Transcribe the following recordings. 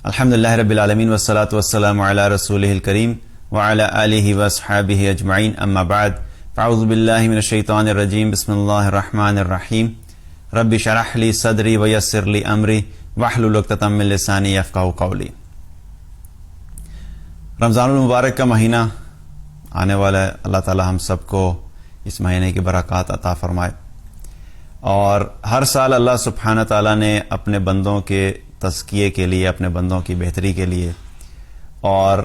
الحمدللہ رب العالمین والصلاة والسلام علی رسولہ الکریم وعلی آلہ واصحابہ اجمعین اما بعد فاعوذ باللہ من الشیطان الرجیم بسم اللہ الرحمن الرحیم رب اشرح لی صدری ویسر لی امری واحلل عقدۃ من لسانی یفقہوا قولی۔ رمضان المبارک کا مہینہ آنے والا ہے، اللہ تعالی ہم سب کو اس مہینے کی برکات عطا فرمائے۔ اور ہر سال اللہ سبحانہ تعالیٰ نے اپنے بندوں کے تزکیے کے لیے، اپنے بندوں کی بہتری کے لیے، اور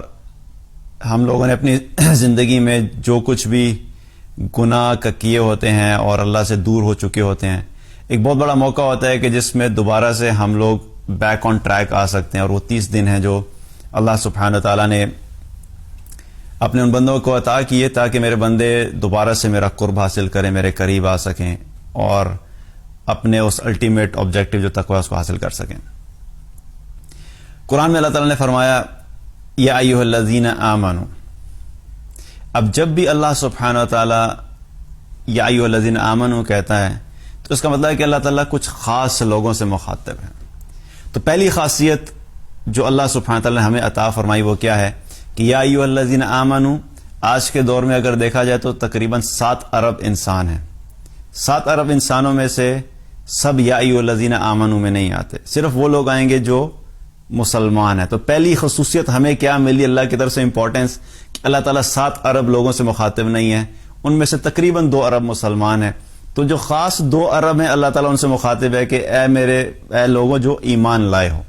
ہم لوگوں نے اپنی زندگی میں جو کچھ بھی گناہ کا کیے ہوتے ہیں اور اللہ سے دور ہو چکے ہوتے ہیں، ایک بہت بڑا موقع ہوتا ہے کہ جس میں دوبارہ سے ہم لوگ بیک آن ٹریک آ سکتے ہیں، اور وہ 30 دن ہیں جو اللہ سبحانہ تعالیٰ نے اپنے ان بندوں کو عطا کیے تاکہ میرے بندے دوبارہ سے میرا قرب حاصل کریں، میرے قریب آ سکیں اور اپنے اس الٹیمیٹ آبجیکٹو جو تقوی اس کو حاصل کر سکیں۔ قرآن میں اللہ تعالیٰ نے فرمایا یا ایھا الذین آمنوا۔ اب جب بھی اللہ سبحانہ تعالیٰ یا ایھا الذین آمنوا کہتا ہے تو اس کا مطلب ہے کہ اللہ تعالیٰ کچھ خاص لوگوں سے مخاطب ہے۔ تو پہلی خاصیت جو اللہ سبحانہ تعالیٰ نے ہمیں عطا فرمائی وہ کیا ہے کہ یا ایھا الذین آمنوا۔ آج کے دور میں اگر دیکھا جائے تو تقریباً 7 ارب انسان ہیں۔ 7 ارب انسانوں میں سے سب یا ایھا الذین آمنوا میں نہیں آتے، صرف وہ لوگ آئیں گے جو مسلمان ہیں۔ تو پہلی خصوصیت ہمیں کیا ملی اللہ کی طرف سے امپورٹنس کہ اللہ تعالیٰ 7 ارب لوگوں سے مخاطب نہیں ہے، ان میں سے تقریباً 2 ارب مسلمان ہیں۔ تو جو خاص 2 ارب ہیں اللہ تعالیٰ ان سے مخاطب ہے کہ اے لوگوں جو ایمان لائے ہو۔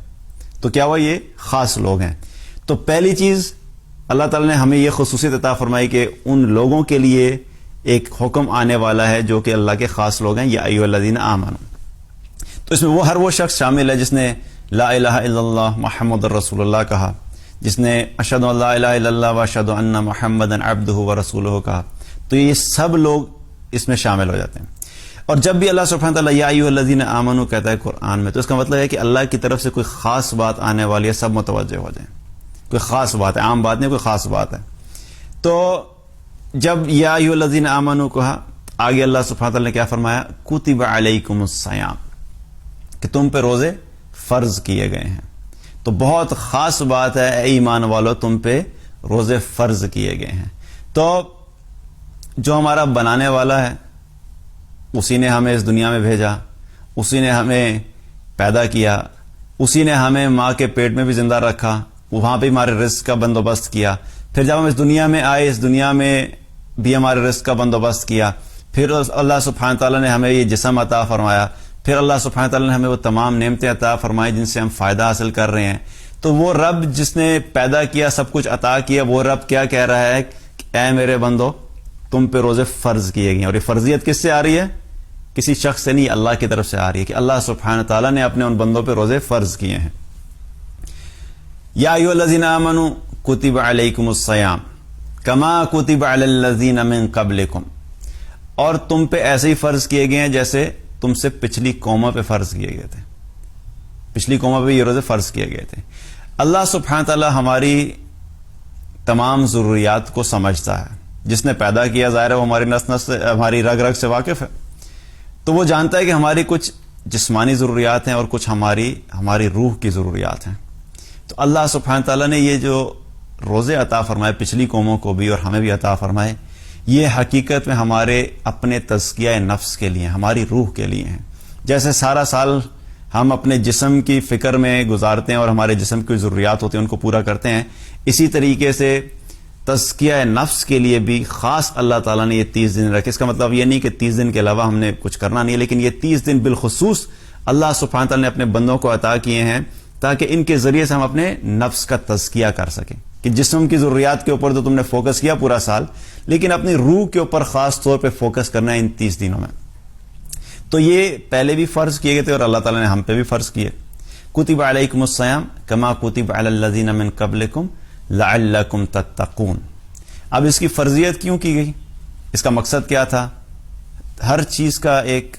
تو کیا وہ یہ خاص لوگ ہیں؟ تو پہلی چیز اللہ تعالیٰ نے ہمیں یہ خصوصیت عطا فرمائی کہ ان لوگوں کے لیے ایک حکم آنے والا ہے جو کہ اللہ کے خاص لوگ ہیں، یا ایھا الذین آمنوا۔ تو اس میں ہر وہ شخص شامل ہے جس نے لا الہ الا اللہ محمد رسول اللہ کہا، جس نے اشہد ان لا الہ الا اللہ واشہد ان محمدا عبدہ ورسولہ کہا۔ تو یہ سب لوگ اس میں شامل ہو جاتے ہیں۔ اور جب بھی اللہ سبحانہ تعالیٰ یا ایھا الذین آمنوا کہتا ہے قرآن میں، تو اس کا مطلب ہے کہ اللہ کی طرف سے کوئی خاص بات آنے والی ہے، سب متوجہ ہو جائیں۔ کوئی خاص بات ہے، عام بات نہیں، کوئی خاص بات ہے۔ تو جب یا ایھا الذین آمنوا کہا، آگے اللہ سبحانہ تعالیٰ نے کیا فرمایا؟ کتب علیکم الصیام، کہ تم پہ روزے فرض کیے گئے ہیں۔ تو بہت خاص بات ہے، اے ایمان والو تم پہ روزے فرض کیے گئے ہیں۔ تو جو ہمارا بنانے والا ہے اسی نے ہمیں اس دنیا میں بھیجا، اسی نے ہمیں پیدا کیا، اسی نے ہمیں ماں کے پیٹ میں بھی زندہ رکھا، وہاں پہ ہمارے رزق کا بندوبست کیا۔ پھر جب ہم اس دنیا میں آئے، اس دنیا میں بھی ہمارے رزق کا بندوبست کیا۔ پھر اللہ سبحانہ تعالیٰ نے ہمیں یہ جسم عطا فرمایا، پھر اللہ سبحانہ تعالیٰ نے ہمیں وہ تمام نعمتیں عطا فرمائی جن سے ہم فائدہ حاصل کر رہے ہیں۔ تو وہ رب جس نے پیدا کیا، سب کچھ عطا کیا، وہ رب کیا کہہ رہا ہے کہ اے میرے بندو تم پہ روزے فرض کیے گئے ہیں۔ اور یہ فرضیت کس سے آ رہی ہے؟ کسی شخص سے نہیں، اللہ کی طرف سے آ رہی ہے کہ اللہ سبحانہ تعالیٰ نے اپنے ان بندوں پہ روزے فرض کیے ہیں۔ یا ایھا الذین آمنوا کتب علیکم الصیام کما کتب علی الذین من قبلکم، اور تم پہ ایسے ہی فرض کیے گئے ہیں جیسے تم سے پچھلی قوموں پہ فرض کیے گئے تھے۔ پچھلی قوموں پہ یہ روزے فرض کیے گئے تھے۔ اللہ سبحانہ تعالیٰ ہماری تمام ضروریات کو سمجھتا ہے۔ جس نے پیدا کیا ظاہر ہے وہ ہماری نس نس سے، ہماری رگ رگ سے واقف ہے، تو وہ جانتا ہے کہ ہماری کچھ جسمانی ضروریات ہیں اور کچھ ہماری روح کی ضروریات ہیں۔ تو اللہ سبحانہ تعالیٰ نے یہ جو روزے عطا فرمائے پچھلی قوموں کو بھی اور ہمیں بھی عطا فرمائے، یہ حقیقت میں ہمارے اپنے تزکیہ نفس کے لیے، ہماری روح کے لیے ہیں۔ جیسے سارا سال ہم اپنے جسم کی فکر میں گزارتے ہیں اور ہمارے جسم کی ضروریات ہوتی ہیں ان کو پورا کرتے ہیں، اسی طریقے سے تزکیہ نفس کے لیے بھی خاص اللہ تعالیٰ نے یہ 30 دن رکھے۔ اس کا مطلب یہ نہیں کہ 30 دن کے علاوہ ہم نے کچھ کرنا نہیں ہے، لیکن یہ 30 دن بالخصوص اللہ سبحانہ تعالیٰ نے اپنے بندوں کو عطا کیے ہیں تاکہ ان کے ذریعے سے ہم اپنے نفس کا تزکیہ کر سکیں۔ کہ جسم کی ضروریات کے اوپر تو تم نے فوکس کیا پورا سال، لیکن اپنی روح کے اوپر خاص طور پہ فوکس کرنا ہے ان 30 دنوں میں۔ تو یہ پہلے بھی فرض کیے گئے تھے اور اللہ تعالیٰ نے ہم پہ بھی فرض کیے۔ کتب علیکم الصیام کما کتب علی الذین من قبلکم لعلکم تتقون۔ اب اس کی فرضیت کیوں کی گئی؟ اس کا مقصد کیا تھا؟ ہر چیز کا ایک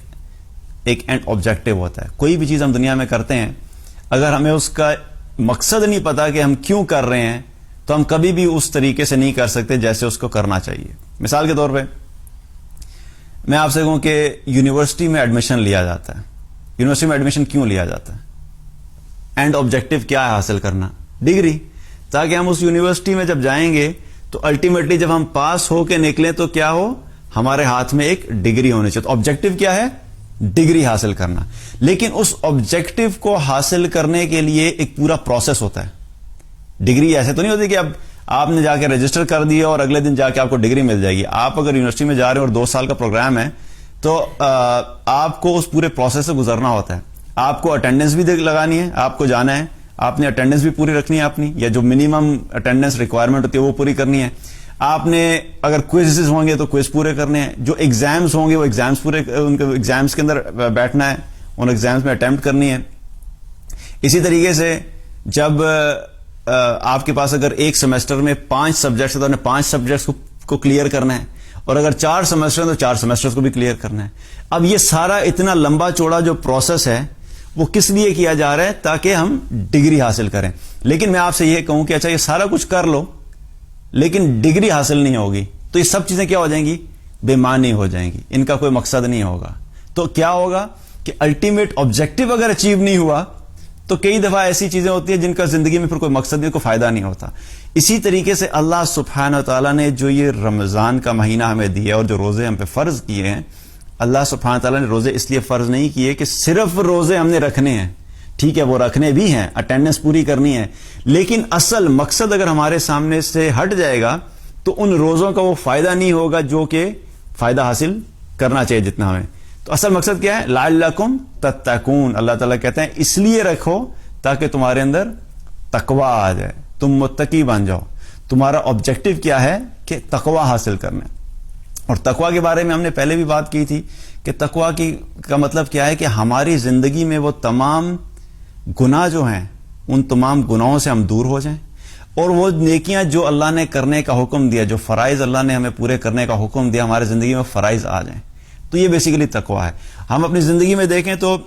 اینڈ آبجیکٹو ہوتا ہے۔ کوئی بھی چیز ہم دنیا میں کرتے ہیں، اگر ہمیں اس کا مقصد نہیں پتا کہ ہم کیوں کر رہے ہیں تو ہم کبھی بھی اس طریقے سے نہیں کر سکتے جیسے اس کو کرنا چاہیے۔ مثال کے طور پہ میں آپ سے کہوں کہ یونیورسٹی میں ایڈمیشن لیا جاتا ہے۔ یونیورسٹی میں ایڈمیشن کیوں لیا جاتا ہے؟ اینڈ آبجیکٹو کیا ہے حاصل کرنا؟ ڈگری، تاکہ ہم اس یونیورسٹی میں جب جائیں گے تو الٹیمیٹلی جب ہم پاس ہو کے نکلیں تو کیا ہو، ہمارے ہاتھ میں ایک ڈگری ہونی چاہیے. تو آبجیکٹو کیا ہے؟ ڈگری حاصل کرنا. لیکن اس آبجیکٹو کو حاصل کرنے کے لیے ایک پورا پروسیس ہوتا ہے. ڈگری ایسے تو نہیں ہوتی کہ اب آپ نے جا کے رجسٹر کر دیا اور اگلے دن جا کے آپ کو ڈگری مل جائے گی. آپ اگر یونیورسٹی میں جا رہے ہیں اور 2 سال کا پروگرام ہے تو آپ کو اس پورے پروسیس سے گزرنا ہوتا ہے. آپ کو اٹینڈنس بھی لگانی ہے، آپ کو جانا ہے، آپ نے اٹینڈنس بھی پوری رکھنی ہے اپنی، یا جو منیمم اٹینڈنس ریکوائرمنٹ ہوتی ہے وہ پوری کرنی ہے. آپ نے اگر کوئزز ہوں گے تو کوئز پورے کرنے ہیں، جو ایگزامز ہوں گے وہ ایگزامز پورے، ان کے ایگزامز کے اندر بیٹھنا ہے، ان ایگزامز میں اٹیمپٹ کرنی ہے. اسی طریقے سے جب آپ کے پاس اگر ایک سیمسٹر میں 5 سبجیکٹس تو 5 سبجیکٹس کو کلیئر کرنا ہے، اور اگر 4 سیمسٹر تو 4 سیمسٹرز کو بھی کلیئر کرنا ہے. اب یہ سارا اتنا لمبا چوڑا جو پروسیس ہے وہ کس لیے کیا جا رہا ہے؟ تاکہ ہم ڈگری حاصل کریں. لیکن میں آپ سے یہ کہوں کہ اچھا یہ سارا کچھ کر لو لیکن ڈگری حاصل نہیں ہوگی تو یہ سب چیزیں کیا ہو جائیں گی؟ بے معنی ہو جائیں گی، ان کا کوئی مقصد نہیں ہوگا. تو کیا ہوگا کہ الٹیمیٹ آبجیکٹو اگر اچیو نہیں ہوا تو کئی دفعہ ایسی چیزیں ہوتی ہیں جن کا زندگی میں پھر کوئی مقصد نہیں، کوئی فائدہ نہیں ہوتا. اسی طریقے سے اللہ سبحانہ وتعالیٰ نے جو یہ رمضان کا مہینہ ہمیں دیا اور جو روزے ہم پہ فرض کیے ہیں، اللہ سبحانہ وتعالیٰ نے روزے اس لیے فرض نہیں کیے کہ صرف روزے ہم نے رکھنے ہیں. ٹھیک ہے وہ رکھنے بھی ہیں، اٹینڈنس پوری کرنی ہے، لیکن اصل مقصد اگر ہمارے سامنے سے ہٹ جائے گا تو ان روزوں کا وہ فائدہ نہیں ہوگا جو کہ فائدہ حاصل کرنا چاہیے جتنا ہمیں. تو اصل مقصد کیا ہے؟ لعلکم تتقون. اللہ تعالیٰ کہتے ہیں اس لیے رکھو تاکہ تمہارے اندر تقوی آ جائے، تم متقی بن جاؤ. تمہارا آبجیکٹو کیا ہے؟ کہ تقوی حاصل کرنا. اور تقوی کے بارے میں ہم نے پہلے بھی بات کی تھی کہ تقوی کا مطلب کیا ہے کہ ہماری زندگی میں وہ تمام گناہ جو ہیں ان تمام گناہوں سے ہم دور ہو جائیں، اور وہ نیکیاں جو اللہ نے کرنے کا حکم دیا، جو فرائض اللہ نے ہمیں پورے کرنے کا حکم دیا، ہماری زندگی میں فرائض آ جائیں. تو یہ بیسیکلی تقوی ہے. ہم اپنی زندگی میں دیکھیں تو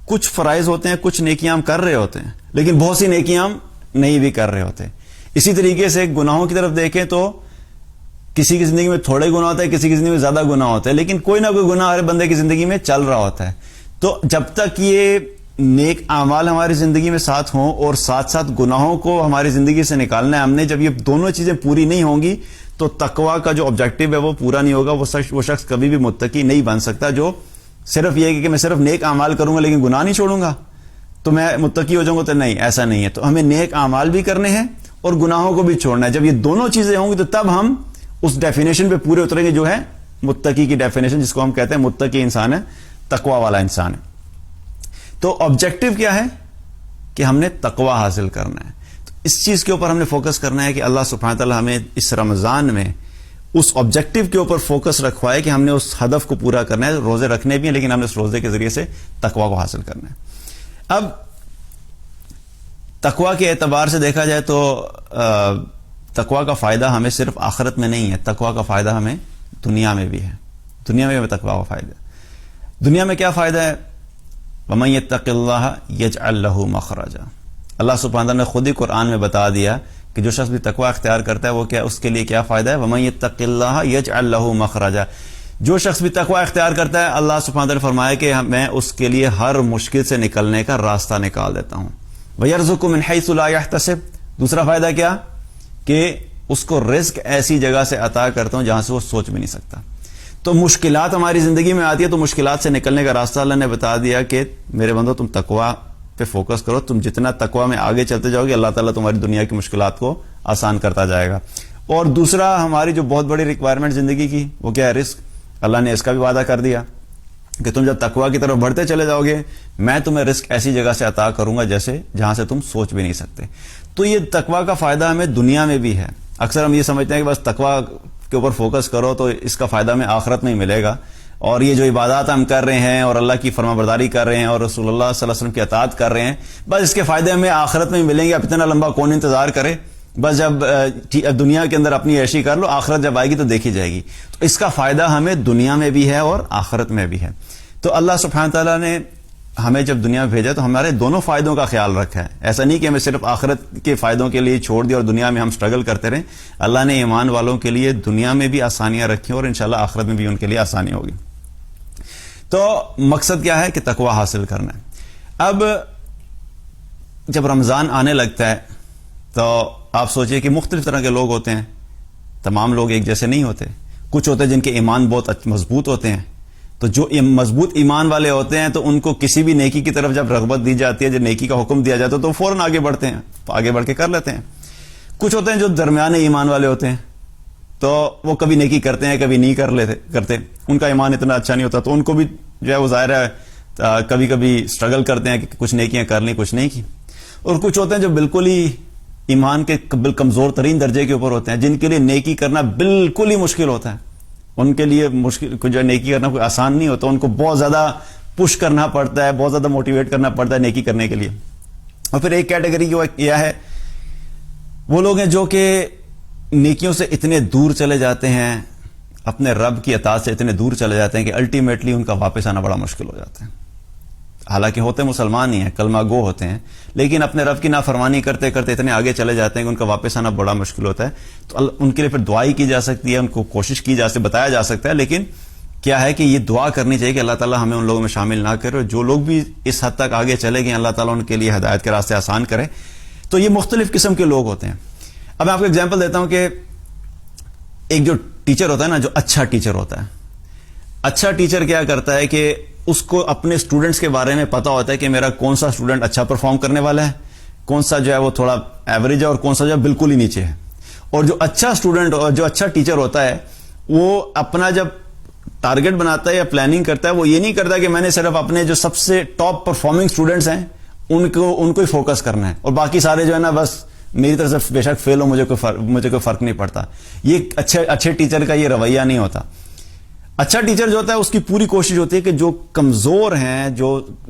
کچھ فرائض ہوتے ہیں، کچھ نیکیاں ہم کر رہے ہوتے ہیں، لیکن بہت سی نیکیاں ہم نہیں بھی کر رہے ہوتے. اسی طریقے سے گناہوں کی طرف دیکھیں تو کسی کی زندگی میں تھوڑے گناہ ہوتے ہیں، کسی کی زندگی میں زیادہ گناہ ہوتے ہیں، لیکن کوئی نہ کوئی گناہ ہر بندے کی زندگی میں چل رہا ہوتا ہے. تو جب تک یہ نیک اعمال ہماری زندگی میں ساتھ ہوں اور ساتھ ساتھ گناہوں کو ہماری زندگی سے نکالنا ہے ہم نے، جب یہ دونوں چیزیں پوری نہیں ہوں گی تو تقوی کا جو آبجیکٹو ہے وہ پورا نہیں ہوگا. وہ شخص کبھی بھی متقی نہیں بن سکتا جو صرف یہ کہ میں صرف نیک اعمال کروں گا لیکن گناہ نہیں چھوڑوں گا تو میں متقی ہو جاؤں گا. تو نہیں، ایسا نہیں ہے. تو ہمیں نیک اعمال بھی کرنے ہیں اور گناہوں کو بھی چھوڑنا ہے. جب یہ دونوں چیزیں ہوں گی تو تب ہم اس ڈیفینیشن پہ پورے اتریں گے جو ہے متقی کی ڈیفینیشن، جس کو ہم کہتے ہیں متقی انسان ہے، تقوی والا انسان ہے. تو آبجیکٹو کیا ہے؟ کہ ہم نے تقوی حاصل کرنا ہے. تو اس چیز کے اوپر ہم نے فوکس کرنا ہے کہ اللہ سبحانہ تعالیٰ ہمیں اس رمضان میں اس آبجیکٹو کے اوپر فوکس رکھوائے کہ ہم نے اس ہدف کو پورا کرنا ہے. روزے رکھنے بھی ہیں لیکن ہم نے اس روزے کے ذریعے سے تقوی کو حاصل کرنا ہے. اب تقوی کے اعتبار سے دیکھا جائے تو تقوی کا فائدہ ہمیں صرف آخرت میں نہیں ہے، تقوی کا فائدہ ہمیں دنیا میں بھی ہے. دنیا میں ہمیں تقوی کا فائدہ ہے. دنیا میں کیا فائدہ ہے؟ وَمَن يَتَّقِ اللَّهَ يَجْعَل لَّهُ مَخْرَجًا. اللہ سبحانہ تعالیٰ نے خود ہی قرآن میں بتا دیا کہ جو شخص بھی تقوی اختیار کرتا ہے وہ کیا، اس کے لیے کیا فائدہ ہے؟ وَمَن يَتَّقِ اللَّهَ يَجْعَل لَّهُ مَخْرَجًا. جو شخص بھی تقوی اختیار کرتا ہے اللہ سبحانہ تعالیٰ نے فرمایا کہ میں اس کے لیے ہر مشکل سے نکلنے کا راستہ نکال دیتا ہوں. وَيَرْزُقُهُ مِنْ حَيْثُ لَا يَحْتَسِبُ. دوسرا فائدہ کیا؟ کہ اس کو رزق ایسی جگہ سے عطا کرتا ہوں جہاں سے وہ سوچ بھی نہیں سکتا. تو مشکلات ہماری زندگی میں آتی ہے تو مشکلات سے نکلنے کا راستہ اللہ نے بتا دیا کہ میرے بندو تم تقوی پہ فوکس کرو. تم جتنا تقوی میں آگے چلتے جاؤ گے اللہ تعالیٰ تمہاری دنیا کی مشکلات کو آسان کرتا جائے گا. اور دوسرا ہماری جو بہت بڑی ریکوائرمنٹ زندگی کی وہ کیا ہے؟ رزق. اللہ نے اس کا بھی وعدہ کر دیا کہ تم جب تقوی کی طرف بڑھتے چلے جاؤ گے میں تمہیں رزق ایسی جگہ سے عطا کروں گا جہاں سے تم سوچ بھی نہیں سکتے. تو یہ تقوی کا فائدہ ہمیں دنیا میں بھی ہے. اکثر ہم یہ سمجھتے ہیں کہ بس تقوی کے اوپر فوکس کرو تو اس کا فائدہ ہمیں آخرت میں ہی ملے گا، اور یہ جو عبادات ہم کر رہے ہیں اور اللہ کی فرما برداری کر رہے ہیں اور رسول اللہ صلی اللہ علیہ وسلم کی اطاعت کر رہے ہیں بس اس کے فائدے ہمیں آخرت میں ہی ملیں گے. اب اتنا لمبا کون انتظار کرے، بس جب دنیا کے اندر اپنی عیشی کر لو، آخرت جب آئے گی تو دیکھی جائے گی. تو اس کا فائدہ ہمیں دنیا میں بھی ہے اور آخرت میں بھی ہے. تو اللہ سبحانہ تعالیٰ نے ہمیں جب دنیا میں بھیجا تو ہمارے دونوں فائدوں کا خیال رکھا ہے. ایسا نہیں کہ ہمیں صرف آخرت کے فائدوں کے لیے چھوڑ دیا اور دنیا میں ہم سٹرگل کرتے رہیں. اللہ نے ایمان والوں کے لیے دنیا میں بھی آسانیاں رکھی اور انشاءاللہ آخرت میں بھی ان کے لیے آسانی ہوگی. تو مقصد کیا ہے؟ کہ تقوی حاصل کرنا ہے. اب جب رمضان آنے لگتا ہے تو آپ سوچئے کہ مختلف طرح کے لوگ ہوتے ہیں، تمام لوگ ایک جیسے نہیں ہوتے. کچھ ہوتے ہیں جن کے ایمان بہت مضبوط ہوتے ہیں، تو جو مضبوط ایمان والے ہوتے ہیں تو ان کو کسی بھی نیکی کی طرف جب رغبت دی جاتی ہے، جب نیکی کا حکم دیا جاتا ہے تو فوراً آگے بڑھتے ہیں، آگے بڑھ کے کر لیتے ہیں. کچھ ہوتے ہیں جو درمیانے ایمان والے ہوتے ہیں، تو وہ کبھی نیکی کرتے ہیں کبھی نہیں کرتے، ان کا ایمان اتنا اچھا نہیں ہوتا، تو ان کو بھی جو ہے وہ ظاہر ہے کبھی کبھی اسٹرگل کرتے ہیں کہ کچھ نیکیاں کر لیں کچھ نہیں کی. اور کچھ ہوتے ہیں جو بالکل ہی ایمان کے کمزور ترین درجے کے اوپر ہوتے ہیں، جن کے لیے نیکی کرنا بالکل ہی مشکل ہوتا ہے. ان کے لیے مشکل جو نیکی کرنا کوئی آسان نہیں ہوتا، ان کو بہت زیادہ پش کرنا پڑتا ہے، بہت زیادہ موٹیویٹ کرنا پڑتا ہے نیکی کرنے کے لیے. اور پھر ایک کیٹیگری یہ ہے، وہ لوگ ہیں جو کہ نیکیوں سے اتنے دور چلے جاتے ہیں، اپنے رب کی اطاعت سے اتنے دور چلے جاتے ہیں کہ الٹیمیٹلی ان کا واپس آنا بڑا مشکل ہو جاتا ہے. حالانکہ ہوتے مسلمان ہی ہیں، کلمہ گو ہوتے ہیں، لیکن اپنے رب کی نافرمانی کرتے کرتے اتنے آگے چلے جاتے ہیں کہ ان کا واپس آنا بڑا مشکل ہوتا ہے. تو ان کے لیے پھر دعائی کی جا سکتی ہے، ان کو کوشش کی جا سکتی، بتایا جا سکتا ہے، لیکن کیا ہے کہ یہ دعا کرنی چاہیے کہ اللہ تعالیٰ ہمیں ان لوگوں میں شامل نہ کرے، اور جو لوگ بھی اس حد تک آگے چلے گئے اللہ تعالیٰ ان کے لیے ہدایت کے راستے آسان کرے. تو یہ مختلف قسم کے لوگ ہوتے ہیں. اب میں آپ کو ایگزامپل دیتا ہوں کہ ایک جو ٹیچر ہوتا ہے نا، جو اچھا ٹیچر ہوتا ہے، اچھا ٹیچر کیا کرتا ہے کہ اس کو اپنے اسٹوڈنٹس کے بارے میں پتا ہوتا ہے کہ میرا کون سا اسٹوڈنٹ اچھا پرفارم کرنے والا ہے، کون سا جو ہے وہ تھوڑا ایوریج ہے، اور کون سا جو ہے بالکل ہی نیچے ہے. اور جو اچھا اسٹوڈنٹ اور جو اچھا ٹیچر ہوتا ہے، وہ اپنا جب ٹارگٹ بناتا ہے یا پلاننگ کرتا ہے، وہ یہ نہیں کرتا کہ میں نے صرف اپنے جو سب سے ٹاپ پرفارمنگ اسٹوڈنٹس ہیں ان کو ہی فوکس کرنا ہے، اور باقی سارے جو ہے نا بس میری طرف سے بے شک فیل ہو، مجھے کوئی فرق نہیں پڑتا. یہ اچھے ٹیچر کا یہ رویہ نہیں ہوتا. اچھا ٹیچر جو ہوتا ہے اس کی پوری کوشش ہوتی ہے کہ جو کمزور ہیں، جو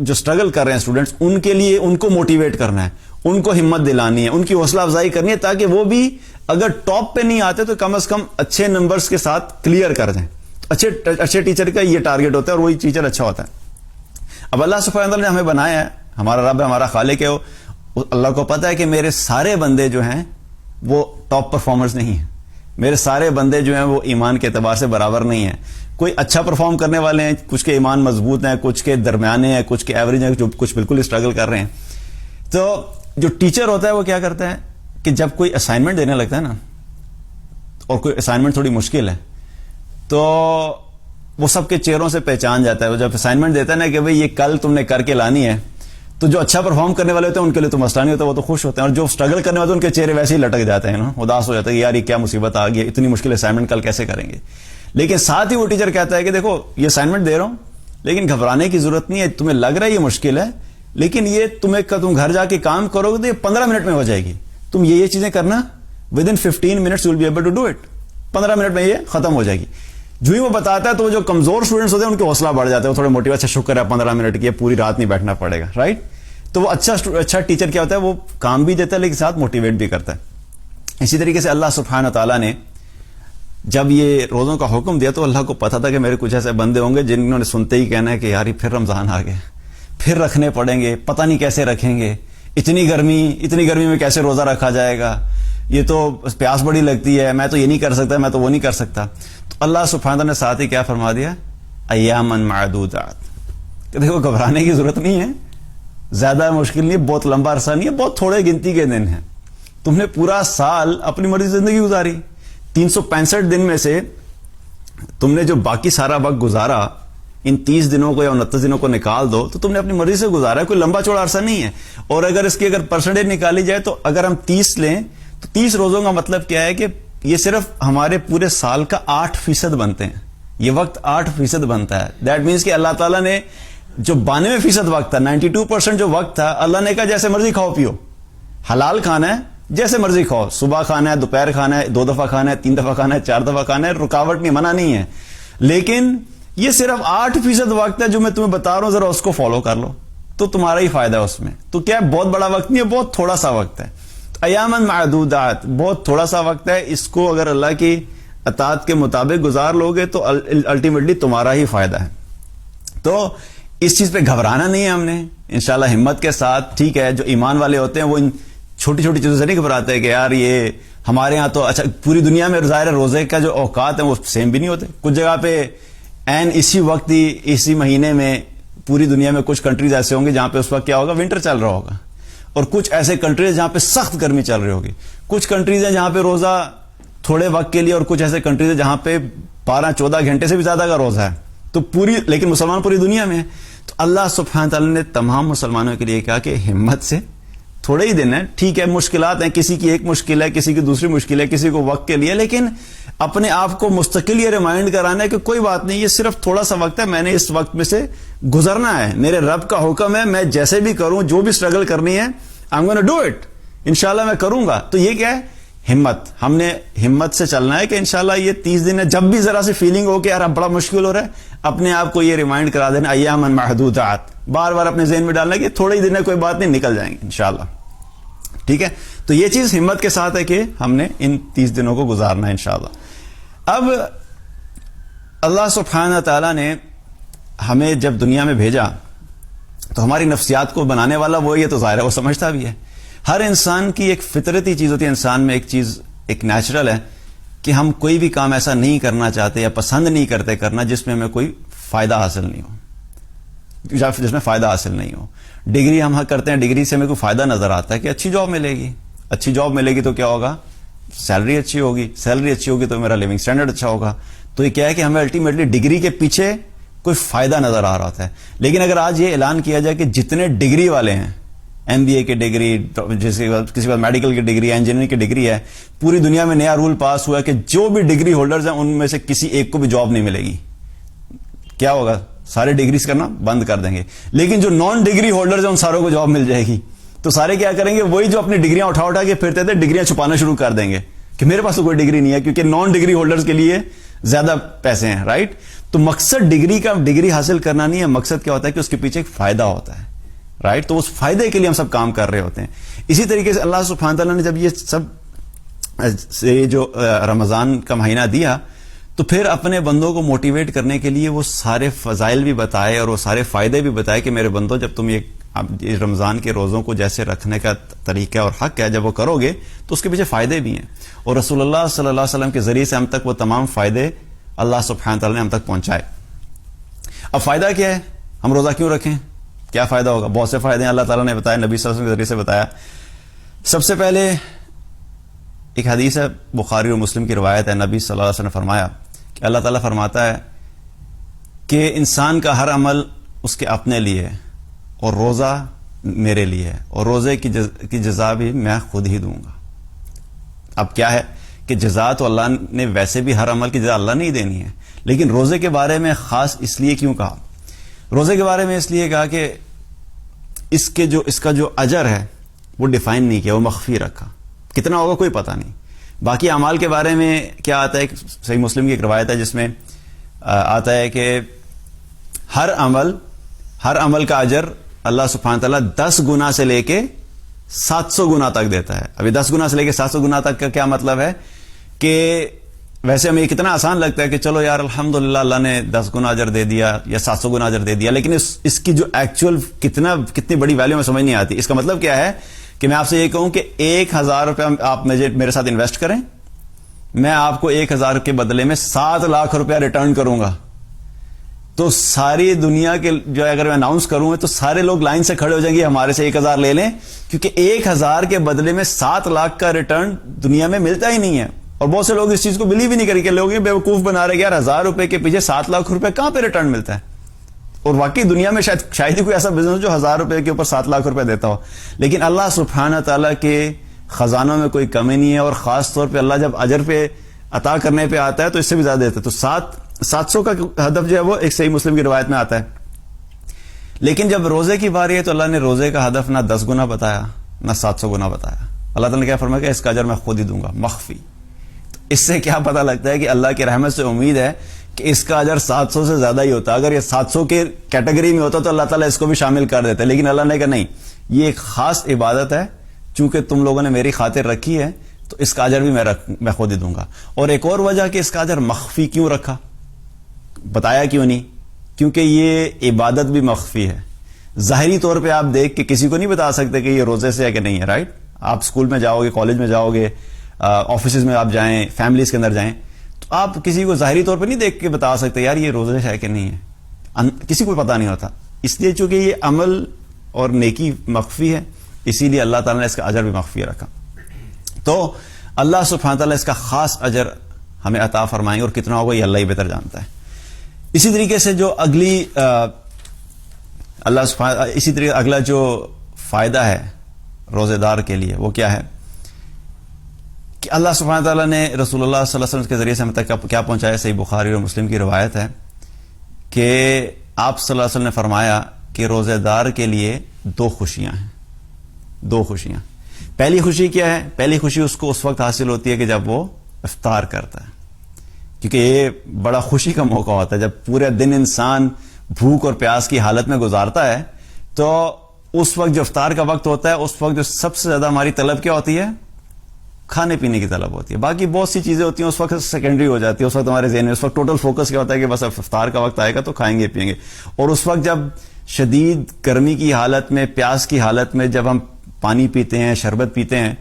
اسٹرگل کر رہے ہیں اسٹوڈنٹس، ان کے لیے ان کو موٹیویٹ کرنا ہے، ان کو ہمت دلانی ہے، ان کی حوصلہ افزائی کرنی ہے، تاکہ وہ بھی اگر ٹاپ پہ نہیں آتے تو کم از کم اچھے نمبرز کے ساتھ کلیئر کر دیں. اچھے ٹیچر کا یہ ٹارگٹ ہوتا ہے، اور وہی ٹیچر اچھا ہوتا ہے. اب اللہ سبحانہ وتعالی نے ہمیں بنایا ہے، ہمارا رب ہے، ہمارا خالق ہے. اللہ کو پتا ہے کہ میرے سارے بندے جو ہیں وہ ٹاپ پرفارمرز نہیں ہیں، میرے سارے بندے جو ہیں وہ ایمان کے اعتبار سے برابر نہیں ہیں. کوئی اچھا پرفارم کرنے والے ہیں، کچھ کے ایمان مضبوط ہیں، کچھ کے درمیانے ہیں، کچھ کے ایوریج ہیں، جو کچھ بالکل اسٹرگل کر رہے ہیں. تو جو ٹیچر ہوتا ہے وہ کیا کرتا ہے کہ جب کوئی اسائنمنٹ دینے لگتا ہے نا، اور کوئی اسائنمنٹ تھوڑی مشکل ہے، تو وہ سب کے چہروں سے پہچان جاتا ہے. وہ جب اسائنمنٹ دیتا ہے نا کہ بھئی یہ کل تم نے کر کے لانی ہے، تو جو اچھا پرفارم کرنے والے ہوتے ہیں ان کے لیے تو مسئلہ نہیں ہوتا، وہ تو خوش ہوتے ہیں. اور جو اسٹرگل کرنے والے ان کے چہرے ویسے ہی لٹک جاتے ہیں نا، اداس ہو جاتا ہے کہ یار یہ کیا مصیبت آ گئی، اتنی مشکل اسائنمنٹ کل کیسے کریں گے. لیکن ساتھ ہی وہ ٹیچر کہتا ہے کہ دیکھو یہ اسائنمنٹ دے رہا ہوں، لیکن گھبرانے کی ضرورت نہیں ہے. تمہیں لگ رہا ہے یہ مشکل ہے، لیکن یہ تم گھر جا کے کام کرو گے تو یہ 15 منٹ میں ہو جائے گی. تم یہ چیزیں کرنا within 15 minutes you will be able to do it. 15 minute میں یہ ختم ہو جائے گی. جو ہی وہ بتاتا ہے تو وہ جو کمزور اسٹوڈنٹس ہوتے ہیں ان کے حوصلہ بڑھ جاتا ہے، وہ تھوڑے موٹیویٹ، اچھا شکر ہے 15 منٹ کی، پوری رات نہیں بیٹھنا پڑے گا، رائٹ. تو وہ اچھا ٹیچر کیا ہوتا ہے، وہ کام بھی دیتا ہے لیکن ساتھ موٹیویٹ بھی کرتا ہے. اسی طریقے سے اللہ سبحانہ تعالیٰ نے جب یہ روزوں کا حکم دیا تو اللہ کو پتا تھا کہ میرے کچھ ایسے بندے ہوں گے جنہوں نے سنتے ہی کہنا ہے کہ یار پھر رمضان آ گیا، پھر رکھنے پڑیں گے، پتہ نہیں کیسے رکھیں گے، اتنی گرمی میں کیسے روزہ رکھا جائے گا، یہ تو پیاس بڑی لگتی ہے، میں تو یہ نہیں کر سکتا، میں تو وہ نہیں کر سکتا. تو اللہ سبحانہ تعالیٰ نے ساتھ ہی کیا فرما دیا، ایاماً معدودات، کہ دیکھو گھبرانے کی ضرورت نہیں ہے، زیادہ مشکل نہیں ہے، بہت لمبا عرصہ نہیں ہے، بہت تھوڑے گنتی کے دن ہیں. تم نے پورا سال اپنی مرضی سے زندگی گزاری، 365 دن میں سے تم نے جو باقی سارا وقت گزارا، ان 30 دنوں کو یا 29 دنوں کو نکال دو تو تم نے اپنی مرضی سے گزارا ہے، کوئی لمبا چوڑا عرصہ نہیں ہے. اور اگر اس کی پرسنٹیج نکالی جائے تو اگر ہم 30 لیں تو 30 روزوں کا مطلب کیا ہے کہ یہ صرف ہمارے پورے سال کا 8% بنتے ہیں. یہ وقت 8% بنتا ہے. دیٹ مینس کہ اللہ تعالیٰ نے جو 92% وقت تھا، 92% جو وقت تھا، اللہ نے کہا جیسے مرضی کھاؤ پیو، حلال کھانا ہے جیسے مرضی کھاؤ، صبح کھانا ہے، دوپہر کھانا ہے، 2 دفعہ کھانا ہے، 3 دفعہ کھانا ہے، 4 دفعہ کھانا ہے، رکاوٹ نہیں، منع نہیں ہے. لیکن یہ صرف 8% وقت ہے جو میں تمہیں بتا رہا ہوں، ذرا اس کو فالو کر لو تو تمہارا ہی فائدہ ہے اس میں. تو کیا ہے، بہت بڑا وقت نہیں ہے، بہت تھوڑا سا وقت ہے. ایاماً معدودات، بہت تھوڑا سا وقت ہے. اس کو اگر اللہ کی اطاعت کے مطابق گزار لوگے تو الٹیمیٹلی تمہارا ہی فائدہ ہے. تو اس چیز پہ گھبرانا نہیں ہے ہم نے، انشاءاللہ ہمت کے ساتھ. ٹھیک ہے، جو ایمان والے ہوتے ہیں وہ ان چھوٹی چھوٹی چیزوں سے نہیں گھبراتے کہ یار یہ ہمارے ہاں تو اچھا، پوری دنیا میں ظاہر روزے کا جو اوقات ہیں وہ سیم بھی نہیں ہوتے. کچھ جگہ پہ اسی وقت ہی اسی مہینے میں پوری دنیا میں کچھ کنٹریز ایسے ہوں گے جہاں پہ اس وقت کیا ہوگا، ونٹر چل رہا ہوگا. اور کچھ ایسے کنٹریز جہاں پہ سخت گرمی چل رہی ہوگی. کچھ کنٹریز ہیں جہاں پہ روزہ تھوڑے وقت کے لیے, اور کچھ ایسے کنٹریز ہیں جہاں پہ 12-14 گھنٹے سے بھی زیادہ کا روزہ ہے. تو لیکن مسلمان پوری دنیا میں ہے. تو اللہ سبحانہ تعالیٰ نے تمام مسلمانوں کے لیے کہا کہ ہمت سے, تھوڑے ہی دن ہیں, ٹھیک ہے مشکلات ہیں, کسی کی ایک مشکل ہے, کسی کی دوسری مشکل ہے, کسی کو وقت کے لیے, لیکن اپنے آپ کو مستقل یہ ریمائنڈ کرانا ہے کہ کوئی بات نہیں, یہ صرف تھوڑا سا وقت ہے, میں نے اس وقت میں سے گزرنا ہے, میرے رب کا حکم ہے, میں جیسے بھی کروں, جو بھی اسٹرگل کرنی ہے, I'm gonna do it, انشاءاللہ میں کروں گا. تو یہ کیا ہے؟ ہمت. ہم نے ہمت سے چلنا ہے کہ انشاءاللہ یہ 30 دن ہے. جب بھی ذرا سی فیلنگ ہو کہ یار اب بڑا مشکل ہو رہا ہے, اپنے آپ کو یہ ریمائنڈ کرا دینا, ایام معدودات, بار بار اپنے ذہن میں ڈالنا کہ تھوڑے ہی دن ہے, کوئی بات نہیں, نکل جائیں گے انشاءاللہ. ٹھیک ہے, تو یہ چیز ہمت کے ساتھ ہے کہ ہم نے ان 30 دنوں کو گزارنا ہے انشاءاللہ. اب اللہ سبحانہ تعالیٰ نے ہمیں جب دنیا میں بھیجا تو ہماری نفسیات کو بنانے والا وہ, یہ تو ظاہر ہے وہ سمجھتا بھی ہے. ہر انسان کی ایک فطرتی چیز ہوتی ہے, انسان میں ایک چیز ایک نیچرل ہے کہ ہم کوئی بھی کام ایسا نہیں کرنا چاہتے یا پسند نہیں کرتے کرنا جس میں ہمیں کوئی فائدہ حاصل نہیں ہو, جس میں فائدہ حاصل نہیں ہو. ڈگری ہم کرتے ہیں, ڈگری سے ہمیں کوئی فائدہ نظر آتا ہے کہ اچھی جاب ملے گی, اچھی جاب ملے گی تو کیا ہوگا, سیلری اچھی ہوگی, سیلری اچھی ہوگی تو میرا لیونگ اسٹینڈرڈ اچھا ہوگا. تو یہ کیا ہے کہ ہمیں الٹیمیٹلی ڈگری کے پیچھے کوئی فائدہ نظر آ رہا ہوتا ہے. لیکن اگر آج یہ اعلان کیا جائے کہ جتنے ڈگری والے ہیں, MBA کی ڈگری, کسی کے بعد میڈیکل کی ڈگری, انجینئرنگ کی ڈگری ہے, پوری دنیا میں نیا رول پاس ہوا ہے کہ جو بھی ڈگری ہولڈرز ہیں ان میں سے کسی ایک کو بھی جاب نہیں ملے گی. کیا ہوگا, سارے ڈگریز کرنا بند کر دیں گے. لیکن جو نان ڈگری ہولڈرز ہیں ان ساروں کو جاب مل جائے گی. تو سارے کیا کریں گے, وہی جو اپنی ڈگریاں اٹھا کے پھرتے تھے, ڈگریاں چھپانا شروع کر دیں گے کہ میرے پاس تو کوئی ڈگری نہیں ہے, کیونکہ نان ڈگری ہولڈرز کے لیے زیادہ پیسے ہیں, رائٹ. تو مقصد ڈگری حاصل کرنا نہیں ہے, مقصد کیا ہوتا ہے کہ اس کے پیچھے ایک فائدہ ہوتا ہے, رائٹ. تو اس فائدے کے لیے ہم سب کام کر رہے ہوتے ہیں. اسی طریقے سے اللہ سبحانہ تعالیٰ نے جب یہ سب جو رمضان کا مہینہ دیا تو پھر اپنے بندوں کو موٹیویٹ کرنے کے لیے وہ سارے فضائل بھی بتائے اور وہ سارے فائدے بھی بتائے کہ میرے بندوں, جب تم یہ رمضان کے روزوں کو جیسے رکھنے کا طریقہ اور حق ہے, جب وہ کرو گے تو اس کے پیچھے فائدے بھی ہیں. اور رسول اللہ صلی اللہ علیہ وسلم کے ذریعے سے ہم تک وہ تمام فائدے اللہ سبحانہ تعالیٰ نے ہم تک پہنچائے. اب فائدہ کیا ہے, ہم روزہ کیوں رکھیں, کیا فائدہ ہوگا؟ بہت سے فائدے ہیں, اللہ تعالیٰ نے بتایا, نبی صلی اللہ علیہ وسلم کے ذریعے سے بتایا. سب سے پہلے ایک حدیث ہے, بخاری اور مسلم کی روایت ہے, نبی صلی اللہ علیہ وسلم نے فرمایا کہ اللہ تعالیٰ فرماتا ہے کہ انسان کا ہر عمل اس کے اپنے لیے ہے اور روزہ میرے لیے ہے, اور روزے کی جزا بھی میں خود ہی دوں گا. اب کیا ہے کہ جزا تو اللہ نے, ویسے بھی ہر عمل کی جزا اللہ نے ہی دینی ہے, لیکن روزے کے بارے میں خاص اس لیے کیوں کہا؟ روزے کے بارے میں اس لیے کہا کہ اس کا جو اجر ہے وہ ڈیفائن نہیں کیا, وہ مخفی رکھا. کتنا ہوگا کوئی پتہ نہیں. باقی اعمال کے بارے میں کیا آتا ہے, صحیح مسلم کی ایک روایت ہے جس میں آتا ہے کہ ہر عمل کا اجر اللہ سبحانہ تعالیٰ 10 گنا سے لے کے 700 گنا تک دیتا ہے. ابھی 10 گنا سے لے کے 700 گنا تک کا کیا مطلب ہے کہ ویسے ہمیں کتنا آسان لگتا ہے کہ چلو یار الحمدللہ اللہ نے 10 گنا اجر دے دیا یا 700 گنا اجر دے دیا, لیکن اس کی جو ایکچوئل کتنی بڑی ویلیو میں سمجھ نہیں آتی. اس کا مطلب کیا ہے کہ میں آپ سے یہ کہوں کہ 1000 روپے آپ میرے ساتھ انویسٹ کریں, میں آپ کو 1000 کے بدلے میں 7 لاکھ روپیہ ریٹرن کروں گا. تو ساری دنیا کے جو اگر میں اناؤنس کروں تو سارے لوگ لائن سے کھڑے ہو جائیں گے ہمارے سے 1000 لے لیں, کیونکہ 1000 کے بدلے میں 7 لاکھ کا ریٹرن دنیا میں ملتا ہی نہیں ہے. اور بہت سے لوگ اس چیز کو بلیو ہی نہیں کریں کہ لوگ یہ بیوقوف بنا رہے کہ یار 1000 روپے کے پیچھے 7 لاکھ روپے کہاں پہ ریٹرن ملتا ہے. اور واقعی دنیا میں شاید ہی کوئی ایسا بزنس جو 1000 روپے کے اوپر 7 لاکھ روپے دیتا ہو. لیکن اللہ سبحانہ تعالیٰ کے خزانوں میں کوئی کمی نہیں ہے, اور خاص طور پہ اللہ جب اجر پہ عطا کرنے پہ آتا ہے تو اس سے بھی زیادہ دیتا ہے. تو 700 کا ہدف جو ہے وہ ایک صحیح مسلم کی روایت میں آتا ہے. لیکن جب روزے کی باری ہے تو اللہ نے روزے کا ہدف نہ 10 گنا بتایا نہ 700 گنا بتایا. اللہ تعالیٰ نے کیا فرمایا کہ اس کا اجر میں خود ہی دوں گا, مخفی. تو اس سے کیا پتہ لگتا ہے کہ اللہ کی رحمت سے امید ہے کہ اس کا اجر 700 سے زیادہ ہی ہوتا. اگر یہ 700 کے کیٹیگری میں ہوتا تو اللہ تعالیٰ اس کو بھی شامل کر دیتا, لیکن اللہ نے کہا نہیں, یہ ایک خاص عبادت ہے, چونکہ تم لوگوں نے میری خاطر رکھی ہے تو اس کا اجر بھی میں خود ہی دوں گا. اور ایک اور وجہ کہ اس کا اجر مخفی کیوں رکھا, بتایا کیوں نہیں, کیونکہ یہ عبادت بھی مخفی ہے. ظاہری طور پہ آپ دیکھ کے کسی کو نہیں بتا سکتے کہ یہ روزے سے ہے کہ نہیں ہے, رائٹ. آپ اسکول میں جاؤ گے, کالج میں جاؤ گے, آفیسز میں آپ جائیں, فیملیز کے اندر جائیں, تو آپ کسی کو ظاہری طور پہ نہیں دیکھ کے بتا سکتے یار یہ روزے سے ہے کہ نہیں ہے. کسی کو پتا نہیں ہوتا, اس لیے چونکہ یہ عمل اور نیکی مخفی ہے, اسی لیے اللہ تعالیٰ نے اس کا اجر بھی مخفی رکھا. تو اللہ سبحانہ تعالیٰ اس کا خاص اجر ہمیں عطا فرمائیں گے، اور کتنا ہوگا یہ اللہ ہی بہتر جانتا ہے. اسی طریقے سے جو اسی طریقے اگلا جو فائدہ ہے روزے دار کے لیے وہ کیا ہے کہ اللہ سبحانہ تعالیٰ نے رسول اللہ صلی اللہ علیہ وسلم کے ذریعے سے ہم تک کیا پہنچایا. صحیح بخاری اور مسلم کی روایت ہے کہ آپ صلی اللہ علیہ وسلم نے فرمایا کہ روزے دار کے لیے 2 خوشیاں ہیں. 2 خوشیاں. پہلی خوشی کیا ہے؟ پہلی خوشی اس کو اس وقت حاصل ہوتی ہے کہ جب وہ افطار کرتا ہے، کیونکہ یہ بڑا خوشی کا موقع ہوتا ہے. جب پورے دن انسان بھوک اور پیاس کی حالت میں گزارتا ہے تو اس وقت جو افطار کا وقت ہوتا ہے اس وقت جو سب سے زیادہ ہماری طلب کیا ہوتی ہے؟ کھانے پینے کی طلب ہوتی ہے. باقی بہت سی چیزیں ہوتی ہیں اس وقت سیکنڈری ہو جاتی ہے. اس وقت ہمارے ذہن میں اس وقت ٹوٹل فوکس کیا ہوتا ہے کہ بس افطار کا وقت آئے گا تو کھائیں گے پیئیں گے. اور اس وقت جب شدید گرمی کی حالت میں، پیاس کی حالت میں جب ہم پانی پیتے ہیں، شربت پیتے ہیں،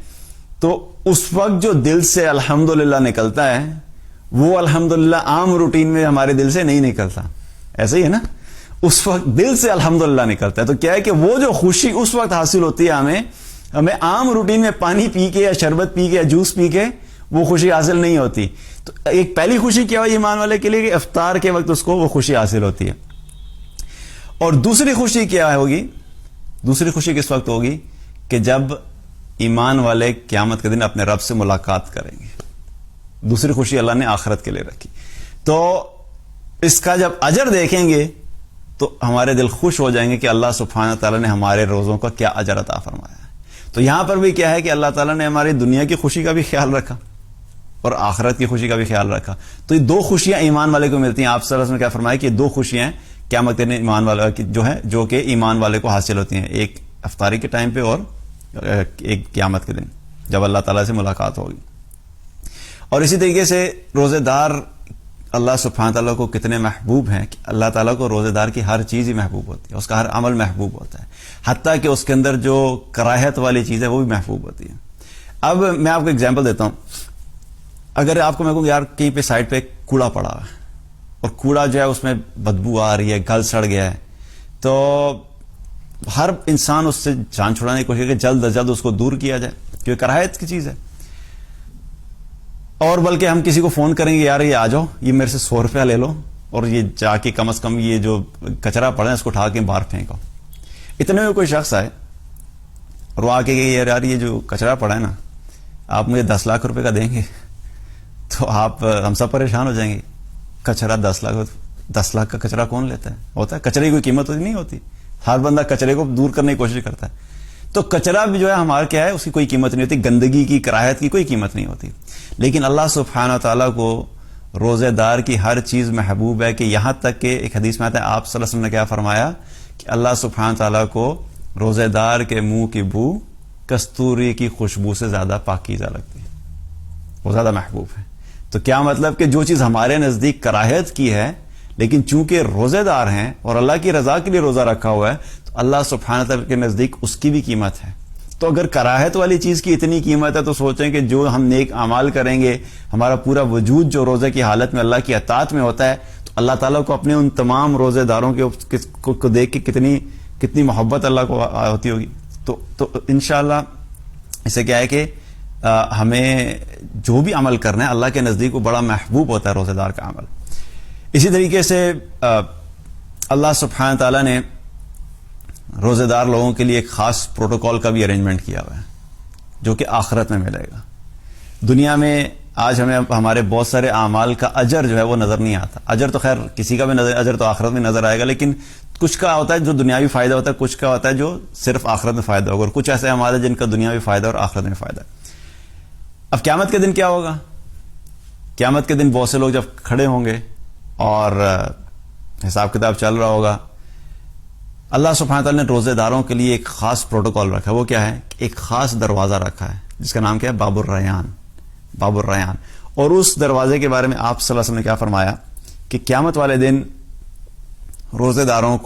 تو اس وقت جو دل سے الحمدللہ نکلتا ہے وہ الحمدللہ عام روٹین میں ہمارے دل سے نہیں نکلتا. ایسا ہی ہے نا؟ اس وقت دل سے الحمدللہ نکلتا ہے. تو کیا ہے کہ وہ جو خوشی اس وقت حاصل ہوتی ہے ہمیں عام روٹین میں پانی پی کے یا شربت پی کے یا جوس پی کے وہ خوشی حاصل نہیں ہوتی. تو ایک پہلی خوشی کیا ہو ایمان والے کے لیے کہ افطار کے وقت اس کو وہ خوشی حاصل ہوتی ہے. اور دوسری خوشی کیا ہوگی؟ دوسری خوشی کس وقت ہوگی؟ کہ جب ایمان والے قیامت کے دن اپنے رب سے ملاقات کریں گے. دوسری خوشی اللہ نے آخرت کے لیے رکھی. تو اس کا جب اجر دیکھیں گے تو ہمارے دل خوش ہو جائیں گے کہ اللہ سبحانہ تعالیٰ نے ہمارے روزوں کا کیا اجر عطا فرمایا ہے. تو یہاں پر بھی کیا ہے کہ اللہ تعالیٰ نے ہماری دنیا کی خوشی کا بھی خیال رکھا اور آخرت کی خوشی کا بھی خیال رکھا. تو یہ 2 خوشیاں ایمان والے کو ملتی ہیں. آپ صلی اللہ علیہ وسلم نے کیا فرمایا کہ 2 خوشیاں قیامت کے دن ایمان والے جو کہ ایمان والے کو حاصل ہوتی ہیں، ایک افطاری کے ٹائم پہ اور ایک قیامت کے دن جب اللہ تعالیٰ سے ملاقات ہوگی. اور اسی طریقے سے روزے دار اللہ سبحانہ تعالیٰ کو کتنے محبوب ہیں کہ اللہ تعالیٰ کو روزے دار کی ہر چیز ہی محبوب ہوتی ہے، اس کا ہر عمل محبوب ہوتا ہے، حتیٰ کہ اس کے اندر جو کراہت والی چیز ہے وہ بھی محبوب ہوتی ہے. اب میں آپ کو ایگزامپل دیتا ہوں. اگر آپ کو میں کہوں یار کہیں پہ سائڈ پہ کوڑا پڑا ہے اور کوڑا جو ہے اس میں بدبو آ رہی ہے، گل سڑ گیا ہے، تو ہر انسان اس سے جان چھڑانے کی کوشش کرے کہ جلد از جلد اس کو دور کیا جائے، کیونکہ کراہت کی چیز ہے. اور بلکہ ہم کسی کو فون کریں گے یار یہ آ جاؤ، یہ میرے سے 100 روپیہ لے لو اور یہ جا کے کم از کم یہ جو کچرا پڑا ہے اس کو اٹھا کے باہر پھینکو. اتنے میں کوئی شخص آئے اور وہ آ کے یار یہ جو کچرا پڑا ہے نا آپ مجھے 10 لاکھ روپے کا دیں گے، تو ہم سب پریشان ہو جائیں گے. کچرا 10 لاکھ کا کچرا کون لیتا ہے؟ ہوتا ہے کچرے کی کوئی قیمت ہوتی نہیں ہوتی. ہر بندہ کچرے کو دور کرنے کی کوشش کرتا ہے. تو کچرا بھی جو ہے ہمارا کیا ہے اس کی کوئی قیمت نہیں ہوتی، گندگی کی، کراہت کی کوئی قیمت نہیں ہوتی. لیکن اللہ سبحانہ تعالیٰ کو روزے دار کی ہر چیز محبوب ہے کہ یہاں تک کہ ایک حدیث میں آتا ہے آپ صلی اللہ علیہ وسلم نے کیا فرمایا کہ اللہ سبحانہ تعالیٰ کو روزے دار کے منہ کی بو کستوری کی خوشبو سے زیادہ پاکیزہ لگتی ہے، وہ زیادہ محبوب ہے. تو کیا مطلب کہ جو چیز ہمارے نزدیک کراہت کی ہے لیکن چونکہ روزے دار ہیں اور اللہ کی رضا کے لیے روزہ رکھا ہوا ہے تو اللہ سبحانہ تعالیٰ کے نزدیک اس کی بھی قیمت ہے. تو اگر کراہت والی چیز کی اتنی قیمت ہے تو سوچیں کہ جو ہم نیک اعمال کریں گے، ہمارا پورا وجود جو روزے کی حالت میں اللہ کی اطاعت میں ہوتا ہے، تو اللہ تعالیٰ کو اپنے ان تمام روزے داروں کو دیکھ کے کتنی محبت اللہ کو ہوتی ہوگی. تو انشاءاللہ اسے کیا ہے کہ ہمیں جو بھی عمل کرنا ہے اللہ کے نزدیک وہ بڑا محبوب ہوتا ہے روزے دار کا عمل. اسی طریقے سے اللہ سبحانہ تعالیٰ نے روزے دار لوگوں کے لیے ایک خاص پروٹوکول کا بھی ارینجمنٹ کیا ہوا ہے جو کہ آخرت میں ملے گا. دنیا میں آج ہمیں ہمارے بہت سارے اعمال کا اجر جو ہے وہ نظر نہیں آتا. اجر تو خیر کسی کا بھی نظر، اجر تو آخرت میں نظر آئے گا، لیکن کچھ کا ہوتا ہے جو دنیاوی فائدہ ہوتا ہے، کچھ کا ہوتا ہے جو صرف آخرت میں فائدہ ہوگا، اور کچھ ایسے اعمال ہیں جن کا دنیاوی فائدہ اور آخرت میں فائدہ ہے. اب قیامت کے دن کیا ہوگا؟ قیامت کے دن بہت سے لوگ جب کھڑے ہوں گے اور حساب کتاب چل رہا ہوگا، اللہ سبحانہ تعالیٰ نے روزے داروں کے لیے ایک خاص پروٹوکول رکھا ہے. وہ کیا ہے؟ ایک خاص دروازہ رکھا ہے جس کا نام کیا ہے؟ باب الریان. باب الریان. اور اس دروازے کے بارے میں آپ صلی اللہ علیہ وسلم نے کیا فرمایا کہ قیامت والے دن روزے داروں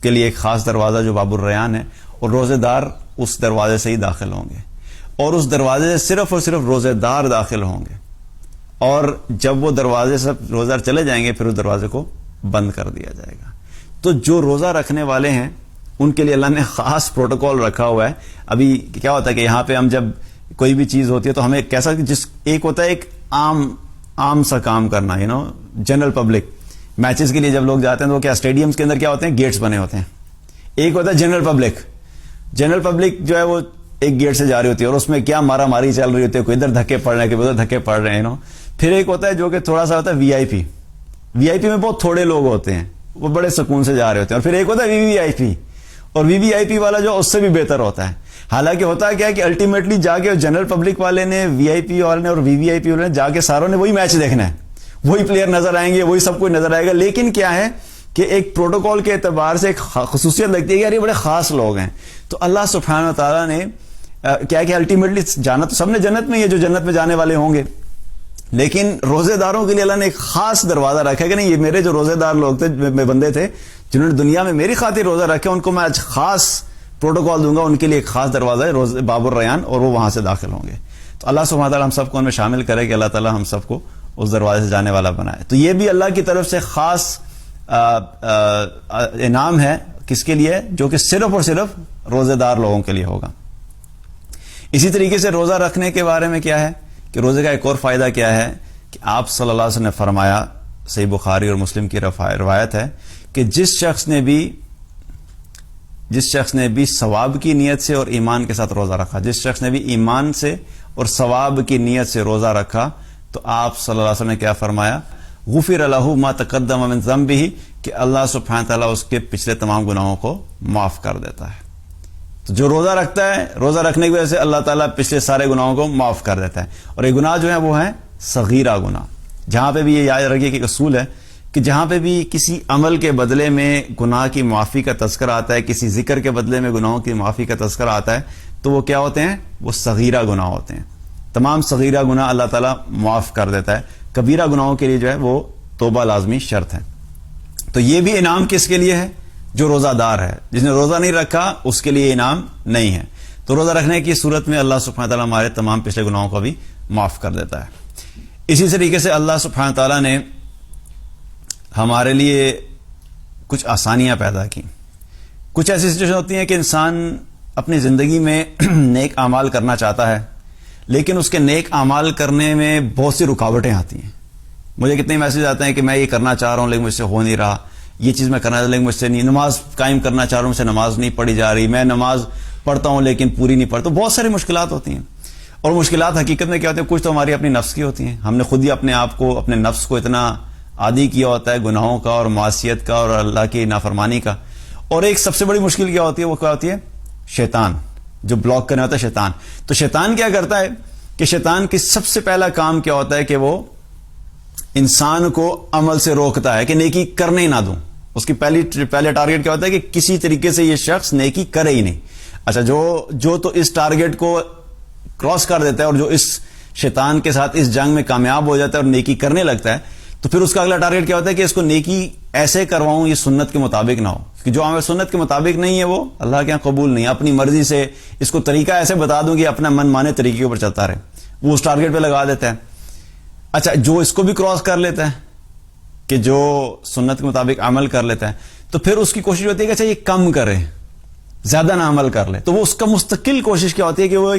کے لیے ایک خاص دروازہ جو باب الریان ہے، اور روزے دار اس دروازے سے ہی داخل ہوں گے، اور اس دروازے سے صرف اور صرف روزے دار داخل ہوں گے، اور جب وہ دروازے سے روزے دار چلے جائیں گے پھر اس دروازے کو بند کر دیا جائے گا. تو جو روزہ رکھنے والے ہیں ان کے لیے اللہ نے خاص پروٹوکول رکھا ہوا ہے. ابھی کیا ہوتا ہے کہ یہاں پہ ہم جب کوئی بھی چیز ہوتی ہے تو ہمیں کیسا ایک ہوتا ہے ایک عام سا کام کرنا، جنرل پبلک. میچز کے لیے جب لوگ جاتے ہیں تو کیا اسٹیڈیمز کے اندر کیا ہوتے ہیں، گیٹس بنے ہوتے ہیں. ایک ہوتا ہے جنرل پبلک جو ہے وہ ایک گیٹ سے جا رہی ہوتی ہے اور اس میں کیا مارا ماری چل رہی ہوتی ہے، کوئی ادھر دھکے پڑ رہے ہیں، کوئی ادھر دھکے پڑ رہے ہیں. پھر ایک ہوتا ہے جو کہ تھوڑا سا ہوتا ہے وی آئی پی میں بہت تھوڑے لوگ ہوتے ہیں، وہ بڑے سکون سے جا رہے ہوتے ہیں. اور پھر ایک ہوتا ہے وی وی آئی پی، اور وی وی آئی پی والا جو اس سے بھی بہتر ہوتا ہے. حالانکہ ہوتا کیا ہے کہ الٹیمیٹلی جا کے جنرل پبلک والے نے، وی آئی پی والے نے اور وی وی آئی پی والے نے جا کے ساروں نے وہی میچ دیکھنا ہے، وہی پلیئر نظر آئیں گے، وہی سب کچھ نظر آئے گا. لیکن کیا ہے کہ ایک پروٹوکول کے اعتبار سے ایک خصوصیت لگتی ہے کہ یار یہ بڑے خاص لوگ ہیں. تو اللہ سبحانہ و تعالیٰ نے کیا کہ الٹیمیٹلی جانا تو سب نے جنت میں ہی ہے جو جنت میں جانے والے ہوں گے، لیکن روزے داروں کے لیے اللہ نے ایک خاص دروازہ رکھا ہے کہ نہیں، یہ میرے جو روزے دار لوگ تھے، بندے تھے جنہوں نے دنیا میں میری خاطر روزہ رکھے، ان کو میں آج خاص پروٹوکول دوں گا. ان کے لیے ایک خاص دروازہ ہے روزے باب الریان، اور وہ وہاں سے داخل ہوں گے. تو اللہ سبحانہ تعالیٰ ہم سب کو ان میں شامل کرے کہ اللہ تعالیٰ ہم سب کو اس دروازے سے جانے والا بنائے. تو یہ بھی اللہ کی طرف سے خاص انعام ہے. کس کے لیے؟ جو کہ صرف اور صرف روزے دار لوگوں کے لیے ہوگا. اسی طریقے سے روزہ رکھنے کے بارے میں کیا ہے کہ روزے کا ایک اور فائدہ کیا ہے کہ آپ صلی اللہ علیہ وسلم نے فرمایا، صحیح بخاری اور مسلم کی روایت ہے کہ جس شخص نے بھی ثواب کی نیت سے اور ایمان کے ساتھ روزہ رکھا، جس شخص نے بھی ایمان سے اور ثواب کی نیت سے روزہ رکھا، تو آپ صلی اللہ علیہ وسلم نے کیا فرمایا، غفر لہ ما تقدم من ذنبہ، کہ اللہ سبحانہ تعالیٰ اس کے پچھلے تمام گناہوں کو معاف کر دیتا ہے. تو جو روزہ رکھتا ہے، روزہ رکھنے کی وجہ سے اللہ تعالیٰ پچھلے سارے گناہوں کو معاف کر دیتا ہے. اور یہ گناہ جو ہے وہ ہے صغیرہ گناہ. جہاں پہ بھی یہ یاد رکھیے کہ ایک اصول ہے کہ جہاں پہ بھی کسی عمل کے بدلے میں گناہ کی معافی کا تذکرہ آتا ہے، کسی ذکر کے بدلے میں گناہوں کی معافی کا تذکرہ آتا ہے، تو وہ کیا ہوتے ہیں؟ وہ صغیرہ گناہ ہوتے ہیں. تمام صغیرہ گناہ اللہ تعالیٰ معاف کر دیتا ہے. کبیرہ گناہوں کے لیے جو ہے وہ توبہ لازمی شرط ہے. تو یہ بھی انعام کس کے لیے ہے؟ جو روزہ دار ہے. جس نے روزہ نہیں رکھا اس کے لیے انعام نہیں ہے. تو روزہ رکھنے کی صورت میں اللہ سبحانہ تعالیٰ ہمارے تمام پچھلے گناہوں کو بھی معاف کر دیتا ہے. اسی طریقے سے اللہ سبحانہ تعالیٰ نے ہمارے لیے کچھ آسانیاں پیدا کی. کچھ ایسی سچویشن ہوتی ہیں کہ انسان اپنی زندگی میں نیک اعمال کرنا چاہتا ہے، لیکن اس کے نیک اعمال کرنے میں بہت سی رکاوٹیں آتی ہیں. مجھے کتنے میسج آتے ہیں کہ میں یہ کرنا چاہ رہا ہوں لیکن مجھ سے ہو نہیں رہا، یہ چیز میں کرنا چاہ رہا ہوں لیکن مجھ سے نہیں، نماز قائم کرنا چاہ رہا ہوں مجھ سے نماز نہیں پڑھی جا رہی، میں نماز پڑھتا ہوں لیکن پوری نہیں پڑھتا. بہت ساری مشکلات ہوتی ہیں. اور مشکلات حقیقت میں کیا ہوتی ہیں؟ کچھ تو ہماری اپنی نفس کی ہوتی ہیں. ہم نے خود ہی اپنے آپ کو، اپنے نفس کو اتنا عادی کیا ہوتا ہے گناہوں کا اور معصیت کا اور اللہ کی نافرمانی کا. اور ایک سب سے بڑی مشکل کیا ہوتی ہے؟ وہ کیا ہوتی ہے؟ شیطان. جو بلاک کرنا ہوتا ہے شیطان. تو شیطان کیا کرتا ہے کہ شیطان کی سب سے پہلا کام کیا ہوتا ہے کہ وہ انسان کو عمل سے روکتا ہے کہ نیکی کرنے ہی نہ دوں. اس کی پہلے ٹارگٹ کیا ہوتا ہے کہ کسی طریقے سے یہ شخص نیکی کرے ہی نہیں. اچھا، جو تو اس ٹارگٹ کو کراس کر دیتا ہے اور جو اس شیطان کے ساتھ اس جنگ میں کامیاب ہو جاتا ہے اور نیکی کرنے لگتا ہے، تو پھر اس کا اگلا ٹارگٹ کیا ہوتا ہے کہ اس کو نیکی ایسے کرواؤں یہ سنت کے مطابق نہ ہو، کہ جو عمل سنت کے مطابق نہیں ہے وہ اللہ کے یہاں قبول نہیں ہے. اپنی مرضی سے اس کو طریقہ ایسے بتا دوں کہ اپنا من مانے طریقے کے اوپر چلتا رہے، وہ اس ٹارگٹ پہ لگا دیتا ہے. اچھا، جو اس کو بھی کراس کر لیتا ہے کہ جو سنت کے مطابق عمل کر لیتا ہے، تو پھر اس کی کوشش ہوتی ہے کہ اچھا یہ کم کرے، زیادہ نہ عمل کر لے. تو وہ اس کا مستقل کوشش کیا ہوتی ہے کہ وہ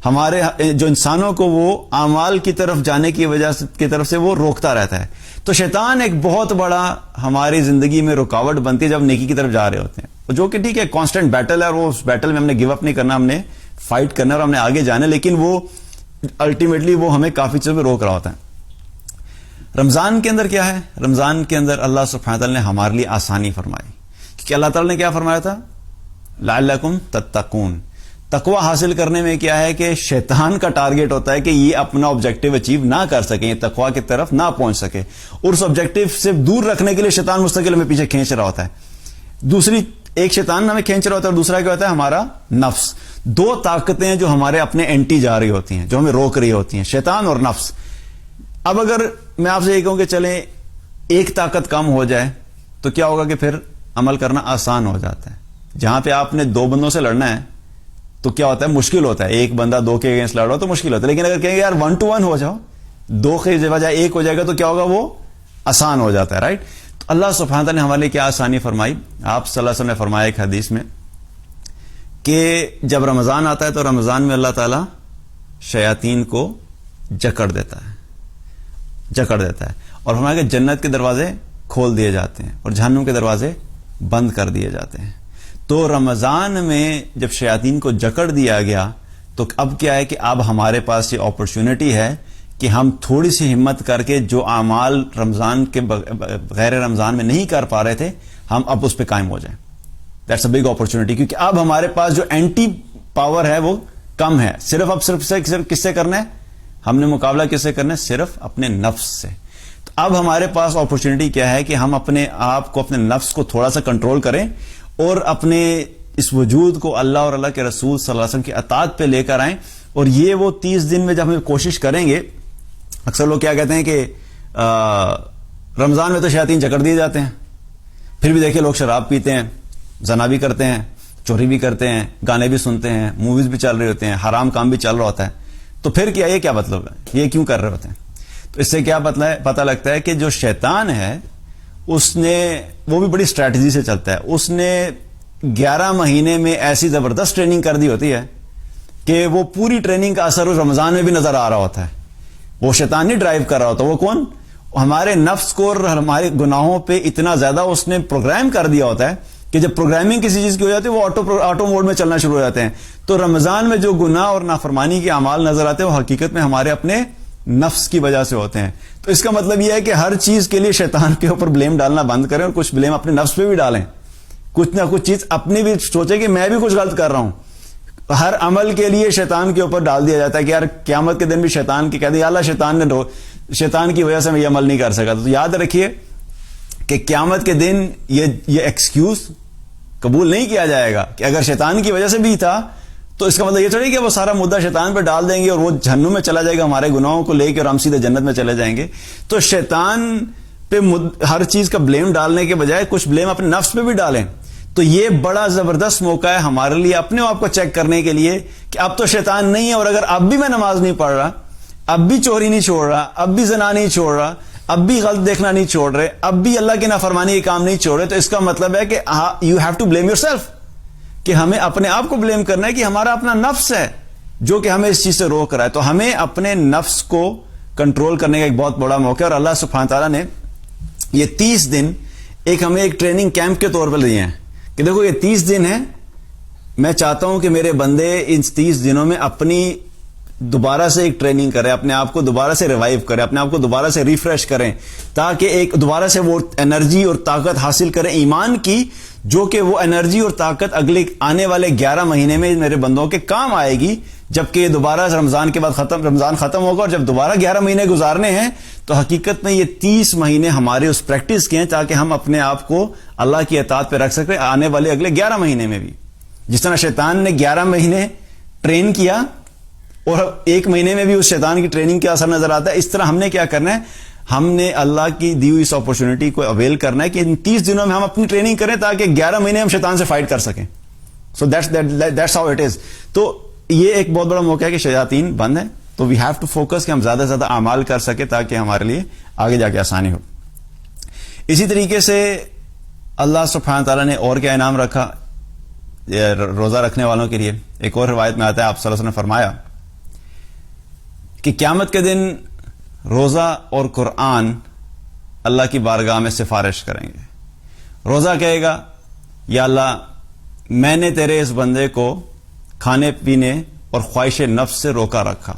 ہمارے جو انسانوں کو وہ اعمال کی طرف جانے کی وجہ کی طرف سے وہ روکتا رہتا ہے. تو شیطان ایک بہت بڑا ہماری زندگی میں رکاوٹ بنتی ہے جب نیکی کی طرف جا رہے ہوتے ہیں، جو کہ ٹھیک ہے کانسٹنٹ بیٹل ہے، اور وہ اس بیٹل میں ہم نے گیو اپ نہیں کرنا، ہم نے فائٹ کرنا اور ہم نے آگے جانا. لیکن وہ الٹیمیٹلی وہ ہمیں کافی چیزوں میں روک رہا ہوتا ہے. رمضان کے اندر کیا ہے؟ رمضان کے اندر اللہ سبحانہ تعالیٰ نے ہمارے لیے آسانی فرمائی، کیونکہ اللہ تعالیٰ نے کیا فرمایا تھا؟ لعلکم تتقون. تقوی حاصل کرنے میں کیا ہے کہ شیطان کا ٹارگٹ ہوتا ہے کہ یہ اپنا آبجیکٹو اچیو نہ کر سکیں، یہ تقوی کی طرف نہ پہنچ سکے، اور اس آبجیکٹو سے دور رکھنے کے لیے شیطان مستقل ہمیں پیچھے کھینچ رہا ہوتا ہے. دوسری ایک شیطان ہمیں کھینچ رہا ہوتا ہے اور دوسرا کیا ہوتا ہے؟ ہمارا نفس. دو طاقتیں ہیں جو ہمارے اپنے اینٹی جا رہی ہوتی ہیں، جو ہمیں روک رہی ہوتی ہیں، شیطان اور نفس. اب اگر میں آپ سے یہ کہوں کہ چلیں ایک طاقت کم ہو جائے تو کیا ہوگا کہ پھر عمل کرنا آسان ہو جاتا ہے. جہاں پہ آپ نے دو بندوں سے لڑنا ہے تو کیا ہوتا ہے؟ مشکل ہوتا ہے. ایک بندہ دو کے اگینسٹ لڑ رہا ہو تو مشکل ہوتا ہے. لیکن اگر کہیں گے یار 1 to 1 ہو جاؤ، دو کے بجائے ایک ہو جائے گا تو کیا ہوگا؟ وہ آسان ہو جاتا ہے. رائٹ؟ تو اللہ سبحانہ تعالیٰ نے ہمارے لیے کیا آسانی فرمائی. آپ صلی اللہ علیہ وسلم نے فرمایا ایک حدیث میں کہ جب رمضان آتا ہے تو رمضان میں اللہ تعالیٰ شیاطین کو جکڑ دیتا ہے اور فرمایا کہ جنت کے دروازے کھول دیے جاتے ہیں اور جہنم کے دروازے بند کر دیے جاتے ہیں. تو رمضان میں جب شیاطین کو جکڑ دیا گیا تو اب کیا ہے کہ اب ہمارے پاس یہ اپرچونٹی ہے کہ ہم تھوڑی سی ہمت کر کے جو اعمال رمضان کے غیر رمضان میں نہیں کر پا رہے تھے ہم اب اس پہ قائم ہو جائیں. دیٹس اے بگ اپرچونٹی, کیونکہ اب ہمارے پاس جو اینٹی پاور ہے وہ کم ہے. صرف کس سے کرنا ہے, ہم نے مقابلہ کس سے کرنا ہے, صرف اپنے نفس سے. تو اب ہمارے پاس اپرچونٹی کیا ہے کہ ہم اپنے آپ کو, اپنے نفس کو تھوڑا سا کنٹرول کریں اور اپنے اس وجود کو اللہ اور اللہ کے رسول صلی اللہ علیہ وسلم کی اطاعت پہ لے کر آئیں. اور یہ وہ 30 دن میں جب ہم کوشش کریں گے, اکثر لوگ کیا کہتے ہیں کہ رمضان میں تو شیاطین جکڑ دیے جاتے ہیں, پھر بھی دیکھیں لوگ شراب پیتے ہیں, زنا بھی کرتے ہیں, چوری بھی کرتے ہیں, گانے بھی سنتے ہیں, موویز بھی چل رہے ہوتے ہیں, حرام کام بھی چل رہا ہوتا ہے. تو پھر کیا, یہ کیا مطلب ہے, یہ کیوں کر رہے ہوتے ہیں؟ تو اس سے کیا پتہ لگتا ہے کہ جو شیطان ہے اس نے, وہ بھی بڑی اسٹریٹجی سے چلتا ہے. اس نے 11 مہینے میں ایسی زبردست ٹریننگ کر دی ہوتی ہے کہ وہ پوری ٹریننگ کا اثر اس رمضان میں بھی نظر آ رہا ہوتا ہے. وہ شیطان نہیں ڈرائیو کر رہا ہوتا, وہ کون, ہمارے نفس کو اور ہمارے گناہوں پہ اتنا زیادہ اس نے پروگرام کر دیا ہوتا ہے کہ جب پروگرامنگ کسی چیز کی ہو جاتی ہے وہ آٹو موڈ میں چلنا شروع ہو جاتے ہیں. تو رمضان میں جو گناہ اور نافرمانی کے اعمال نظر آتے ہیں وہ حقیقت میں ہمارے اپنے نفس کی وجہ سے ہوتے ہیں. تو اس کا مطلب یہ ہے کہ ہر چیز کے لیے شیطان کے اوپر بلیم ڈالنا بند کریں اور کچھ بلیم اپنے نفس پہ بھی ڈالیں. کچھ نہ کچھ چیز اپنی بھی سوچیں کہ میں بھی کچھ غلط کر رہا ہوں. ہر عمل کے لیے شیطان کے اوپر ڈال دیا جاتا ہے کہ یار قیامت کے دن بھی شیطان کی کہہ دیا اللہ شیطان کی وجہ سے میں یہ عمل نہیں کر سکا. تو یاد رکھیے کہ قیامت کے دن یہ ایکسکیوز قبول نہیں کیا جائے گا کہ اگر شیطان کی وجہ سے بھی تھا تو اس کا مطلب یہ تھوڑی کہ وہ سارا مدعا شیطان پہ ڈال دیں گے اور وہ جہنم میں چلا جائے گا ہمارے گناہوں کو لے کے اور ہم سیدھے جنت میں چلے جائیں گے. تو شیطان پہ ہر چیز کا بلیم ڈالنے کے بجائے کچھ بلیم اپنے نفس پہ بھی ڈالیں. تو یہ بڑا زبردست موقع ہے ہمارے لیے اپنے آپ کو چیک کرنے کے لیے کہ اب تو شیطان نہیں ہے, اور اگر اب بھی میں نماز نہیں پڑھ رہا, اب بھی چوری نہیں چھوڑ رہا, اب بھی زنا نہیں چھوڑ رہا, اب بھی غلط دیکھنا نہیں چھوڑ رہے, اب بھی اللہ کی نافرمانی کے کام نہیں چھوڑ رہے, تو اس کا مطلب ہے کہ you have to blame yourself, کہ ہمیں اپنے آپ کو بلیم کرنا ہے کہ ہمارا اپنا نفس ہے جو کہ ہمیں اس چیز سے روک رہا ہے. تو ہمیں اپنے نفس کو کنٹرول کرنے کا ایک بہت بڑا موقع ہے, اور اللہ سبحانہ تعالیٰ نے یہ 30 دن ہمیں ایک ٹریننگ کیمپ کے طور پر لیے ہیں کہ دیکھو یہ 30 دن ہیں, میں چاہتا ہوں کہ میرے بندے ان 30 دنوں میں اپنی دوبارہ سے ایک ٹریننگ کریں, اپنے آپ کو دوبارہ سے ریوائیو کریں, اپنے آپ کو دوبارہ سے ریفریش کریں, تاکہ ایک دوبارہ سے وہ انرجی اور طاقت حاصل کریں ایمان کی, جو کہ وہ انرجی اور طاقت اگلے آنے والے 11 مہینے میں میرے بندوں کے کام آئے گی, جبکہ دوبارہ رمضان کے بعد رمضان ختم ہوگا, اور جب دوبارہ 11 مہینے گزارنے ہیں تو حقیقت میں یہ 30 مہینے ہمارے اس پریکٹس کے ہیں تاکہ ہم اپنے آپ کو اللہ کی اطاعت پہ رکھ سکیں آنے والے اگلے 11 مہینے میں بھی. جس طرح شیطان نے 11 مہینے ٹرین کیا اور 1 مہینے میں بھی اس شیطان کی ٹریننگ کا اثر نظر آتا ہے, اس طرح ہم نے کیا کرنا ہے, ہم نے اللہ کی دی ہوئی اس اپرچونٹی کو اویل کرنا ہے کہ ان 30 دنوں میں ہم اپنی ٹریننگ کریں تاکہ 11 مہینے ہم شیطان سے فائٹ کر سکیں. So that's how it is. تو یہ ایک بہت بڑا موقع ہے کہ شیاطین بند ہے, تو وی ہیو ٹو فوکس کہ ہم زیادہ سے زیادہ اعمال کر سکیں تاکہ ہمارے لیے آگے جا کے آسانی ہو. اسی طریقے سے اللہ سبحانہ تعالیٰ نے اور کیا انعام رکھا روزہ رکھنے والوں کے لیے. ایک اور روایت میں آتا ہے آپ صلی اللہ علیہ وسلم نے فرمایا کہ قیامت کے دن روزہ اور قرآن اللہ کی بارگاہ میں سفارش کریں گے. روزہ کہے گا یا اللہ میں نے تیرے اس بندے کو کھانے پینے اور خواہش نفس سے روکا رکھا,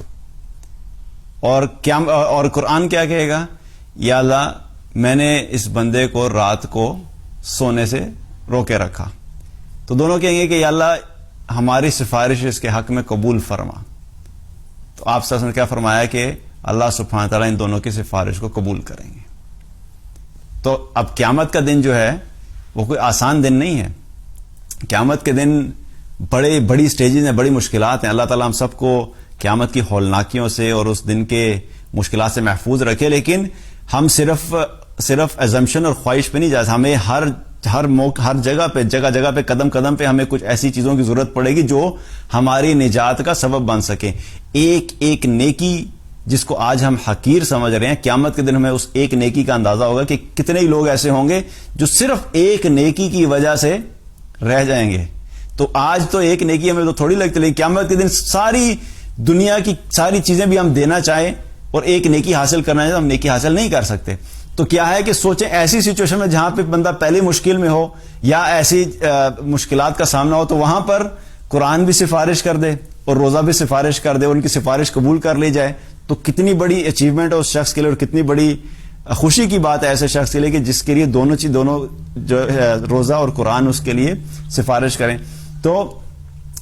اور قرآن کیا کہے گا, یا اللہ میں نے اس بندے کو رات کو سونے سے روکے رکھا. تو دونوں کہیں گے کہ یا اللہ ہماری سفارش اس کے حق میں قبول فرما. تو آپ صلی اللہ علیہ وسلم نے کیا فرمایا کہ اللہ سبحانہ تعالیٰ ان دونوں کی سفارش کو قبول کریں گے. تو اب قیامت کا دن جو ہے وہ کوئی آسان دن نہیں ہے. قیامت کے دن بڑی سٹیجز ہیں, بڑی مشکلات ہیں. اللہ تعالیٰ ہم سب کو قیامت کی ہولناکیوں سے اور اس دن کے مشکلات سے محفوظ رکھے, لیکن ہم صرف ایزمپشن اور خواہش پہ نہیں جا سکتے. ہمیں ہر جگہ پہ قدم قدم پہ ہمیں کچھ ایسی چیزوں کی ضرورت پڑے گی جو ہماری نجات کا سبب بن سکے. ایک نیکی جس کو آج ہم حقیر سمجھ رہے ہیں، قیامت کے دن ہمیں اس ایک نیکی کا اندازہ ہوگا کہ کتنے ہی لوگ ایسے ہوں گے جو صرف ایک نیکی کی وجہ سے رہ جائیں گے. تو آج تو ایک نیکی ہمیں تو تھوڑی لگتی، لیکن قیامت کے دن ساری دنیا کی ساری چیزیں بھی ہم دینا چاہیں اور ایک نیکی حاصل کرنا چاہیں تو ہم نیکی حاصل نہیں کر سکتے. تو کیا ہے کہ سوچیں ایسی سچویشن میں جہاں پہ بندہ پہلی مشکل میں ہو یا ایسی مشکلات کا سامنا ہو، تو وہاں پر قرآن بھی سفارش کر دے اور روزہ بھی سفارش کر دے، ان کی سفارش قبول کر لی جائے، تو کتنی بڑی اچیومنٹ ہے اس شخص کے لیے اور کتنی بڑی خوشی کی بات ہے ایسے شخص کے لیے کہ جس کے لیے دونوں جو ہے روزہ اور قرآن اس کے لیے سفارش کریں. تو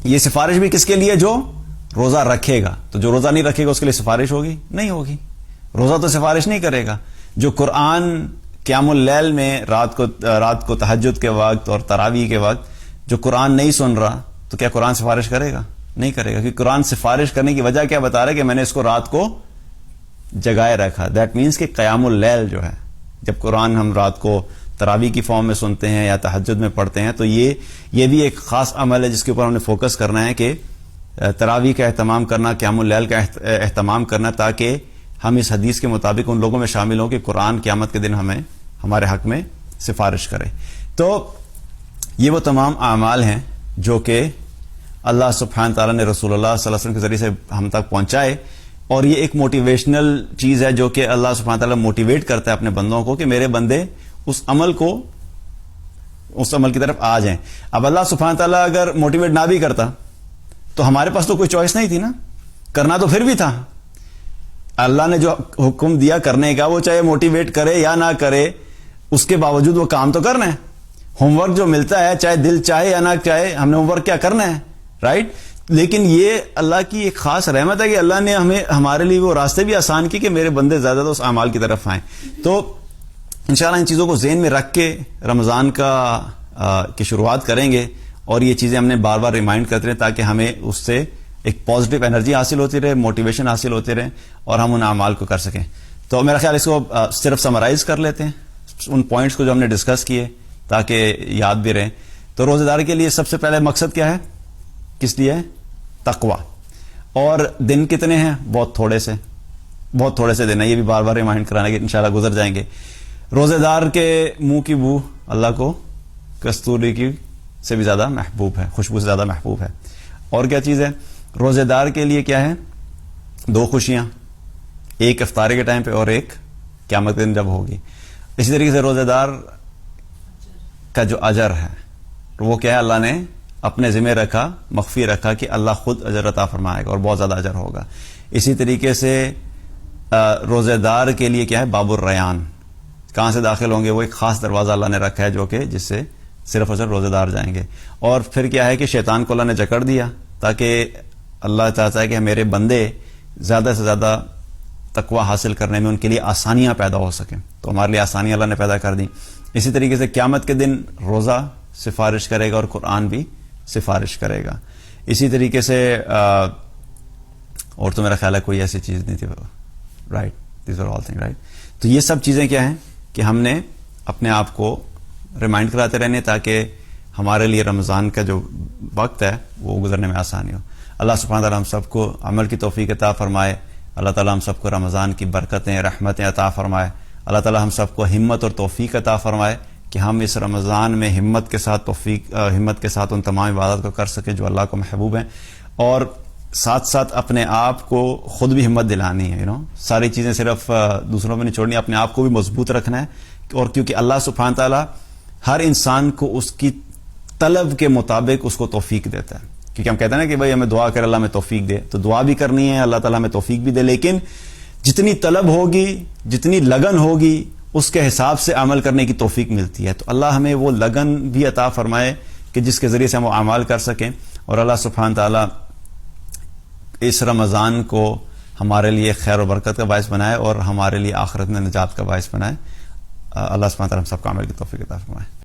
یہ سفارش بھی کس کے لیے؟ جو روزہ رکھے گا. تو جو روزہ نہیں رکھے گا اس کے لیے سفارش ہوگی؟ نہیں ہوگی. روزہ تو سفارش نہیں کرے گا. جو قرآن قیام اللیل میں رات کو تہجد کے وقت اور تراویح کے وقت جو قرآن نہیں سن رہا، تو کیا قرآن سفارش کرے گا؟ نہیں کرے گا. کیونکہ قرآن سفارش کرنے کی وجہ کیا بتا رہا ہے کہ میں نے اس کو رات کو جگائے رکھا. دیٹ مینس کہ قیام اللیل جو ہے، جب قرآن ہم رات کو تراویح کی فارم میں سنتے ہیں یا تہجد میں پڑھتے ہیں، تو یہ بھی ایک خاص عمل ہے جس کے اوپر ہم نے فوکس کرنا ہے کہ تراویح کا اہتمام کرنا، قیام اللیل کا اہتمام کرنا، تاکہ ہم اس حدیث کے مطابق ان لوگوں میں شامل ہوں کہ قرآن قیامت کے دن ہمارے حق میں سفارش کرے. تو یہ وہ تمام اعمال ہیں جو کہ اللہ سبحانہ تعالیٰ نے رسول اللہ صلی اللہ علیہ وسلم کے ذریعے سے ہم تک پہنچائے، اور یہ ایک موٹیویشنل چیز ہے جو کہ اللہ سبحانہ تعالیٰ موٹیویٹ کرتا ہے اپنے بندوں کو کہ میرے بندے اس عمل کی طرف آ جائیں. اب اللہ سبحانہ تعالیٰ اگر موٹیویٹ نہ بھی کرتا تو ہمارے پاس تو کوئی چوائس نہیں تھی نا، کرنا تو پھر بھی تھا. اللہ نے جو حکم دیا کرنے کا، وہ چاہے موٹیویٹ کرے یا نہ کرے، اس کے باوجود وہ کام تو کرنا ہے. ہوم ورک جو ملتا ہے، چاہے دل چاہے یا نہ چاہے، ہم نے ہوم ورک کیا کرنا ہے، رائٹ. لیکن یہ اللہ کی ایک خاص رحمت ہے کہ اللہ نے ہمارے لیے وہ راستے بھی آسان کی کہ میرے بندے زیادہ تو اس اعمال کی طرف آئیں. تو انشاءاللہ ان چیزوں کو ذہن میں رکھ کے رمضان کی شروعات کریں گے، اور یہ چیزیں ہم نے بار بار ریمائنڈ کرتے رہے تاکہ ہمیں اس سے ایک پازیٹیو انرجی حاصل ہوتی رہے، موٹیویشن حاصل ہوتی رہے، اور ہم ان اعمال کو کر سکیں. تو میرا خیال اس کو صرف سمرائز کر لیتے ہیں ان پوائنٹس کو جو ہم نے ڈسکس کیے تاکہ یاد بھی رہیں. تو روزہ دار کے لیے سب سے پہلے مقصد کیا ہے؟ کس لیے؟ تقوی. اور دن کتنے ہیں؟ بہت تھوڑے سے دن ہے. یہ بھی بار بار ریمائنڈ کرانا کہ انشاءاللہ گزر جائیں گے. روزے دار کے منہ کی بو اللہ کو کستوری کی سے بھی زیادہ محبوب ہے، خوشبو سے زیادہ محبوب ہے. اور کیا چیز ہے؟ روزے دار کے لیے کیا ہے؟ 2 خوشیاں، ایک افطاری کے ٹائم پہ اور ایک قیامت کے دن جب ہوگی. اسی طریقے سے روزے دار کا جو اجر ہے وہ کیا ہے؟ اللہ نے اپنے ذمہ رکھا، مخفی رکھا کہ اللہ خود اجر عطا فرمائے گا اور بہت زیادہ اجر ہوگا. اسی طریقے سے روزے دار کے لیے کیا ہے؟ باب الریان. کہاں سے داخل ہوں گے؟ وہ ایک خاص دروازہ اللہ نے رکھا ہے جو کہ جس سے صرف اور صرف روزے دار جائیں گے. اور پھر کیا ہے کہ شیطان کو اللہ نے جکڑ دیا تاکہ اللہ چاہتا ہے کہ میرے بندے زیادہ سے زیادہ تقوی حاصل کرنے میں ان کے لیے آسانیاں پیدا ہو سکیں. تو ہمارے لیے آسانیاں اللہ نے پیدا کر دی. اسی طریقے سے قیامت کے دن روزہ سفارش کرے گا اور قرآن بھی سفارش کرے گا. اسی طریقے سے اور تو میرا خیال ہے کوئی ایسی چیز نہیں تھی، right. These are all thing, right. تو یہ سب چیزیں کیا ہیں کہ ہم نے اپنے آپ کو ریمائنڈ کراتے رہنے تاکہ ہمارے لیے رمضان کا جو وقت ہے وہ گزرنے میں آسانی ہو. اللہ سبحانہ تعالیٰ ہم سب کو عمل کی توفیق عطا فرمائے. اللہ تعالیٰ ہم سب کو رمضان کی برکتیں، رحمتیں عطا فرمائے. اللہ تعالیٰ ہم سب کو ہمت اور توفیق عطا فرمائے کہ ہم اس رمضان میں ہمت کے ساتھ ان تمام عبادات کو کر سکیں جو اللہ کو محبوب ہیں، اور ساتھ ساتھ اپنے آپ کو خود بھی ہمت دلانی ہے. ساری چیزیں صرف دوسروں پہ نہیں چھوڑنی، اپنے آپ کو بھی مضبوط رکھنا ہے. اور کیونکہ اللہ سبحانہ تعالیٰ ہر انسان کو اس کی طلب کے مطابق اس کو توفیق دیتا ہے. کیونکہ ہم کہتے ہیں نا کہ بھائی ہمیں دعا کر اللہ ہمیں توفیق دے، تو دعا بھی کرنی ہے، اللہ تعالیٰ ہمیں توفیق بھی دے، لیکن جتنی طلب ہوگی، جتنی لگن ہوگی، اس کے حساب سے عمل کرنے کی توفیق ملتی ہے. تو اللہ ہمیں وہ لگن بھی عطا فرمائے کہ جس کے ذریعے سے ہم وہ اعمال کر سکیں. اور اللہ سبحانہ تعالیٰ اس رمضان کو ہمارے لیے خیر و برکت کا باعث بنائے اور ہمارے لیے آخرت میں نجات کا باعث بنائے. اللہ سبحانہ تعالیٰ ہم سب کو عمل کی توفیق عطا فرمائے.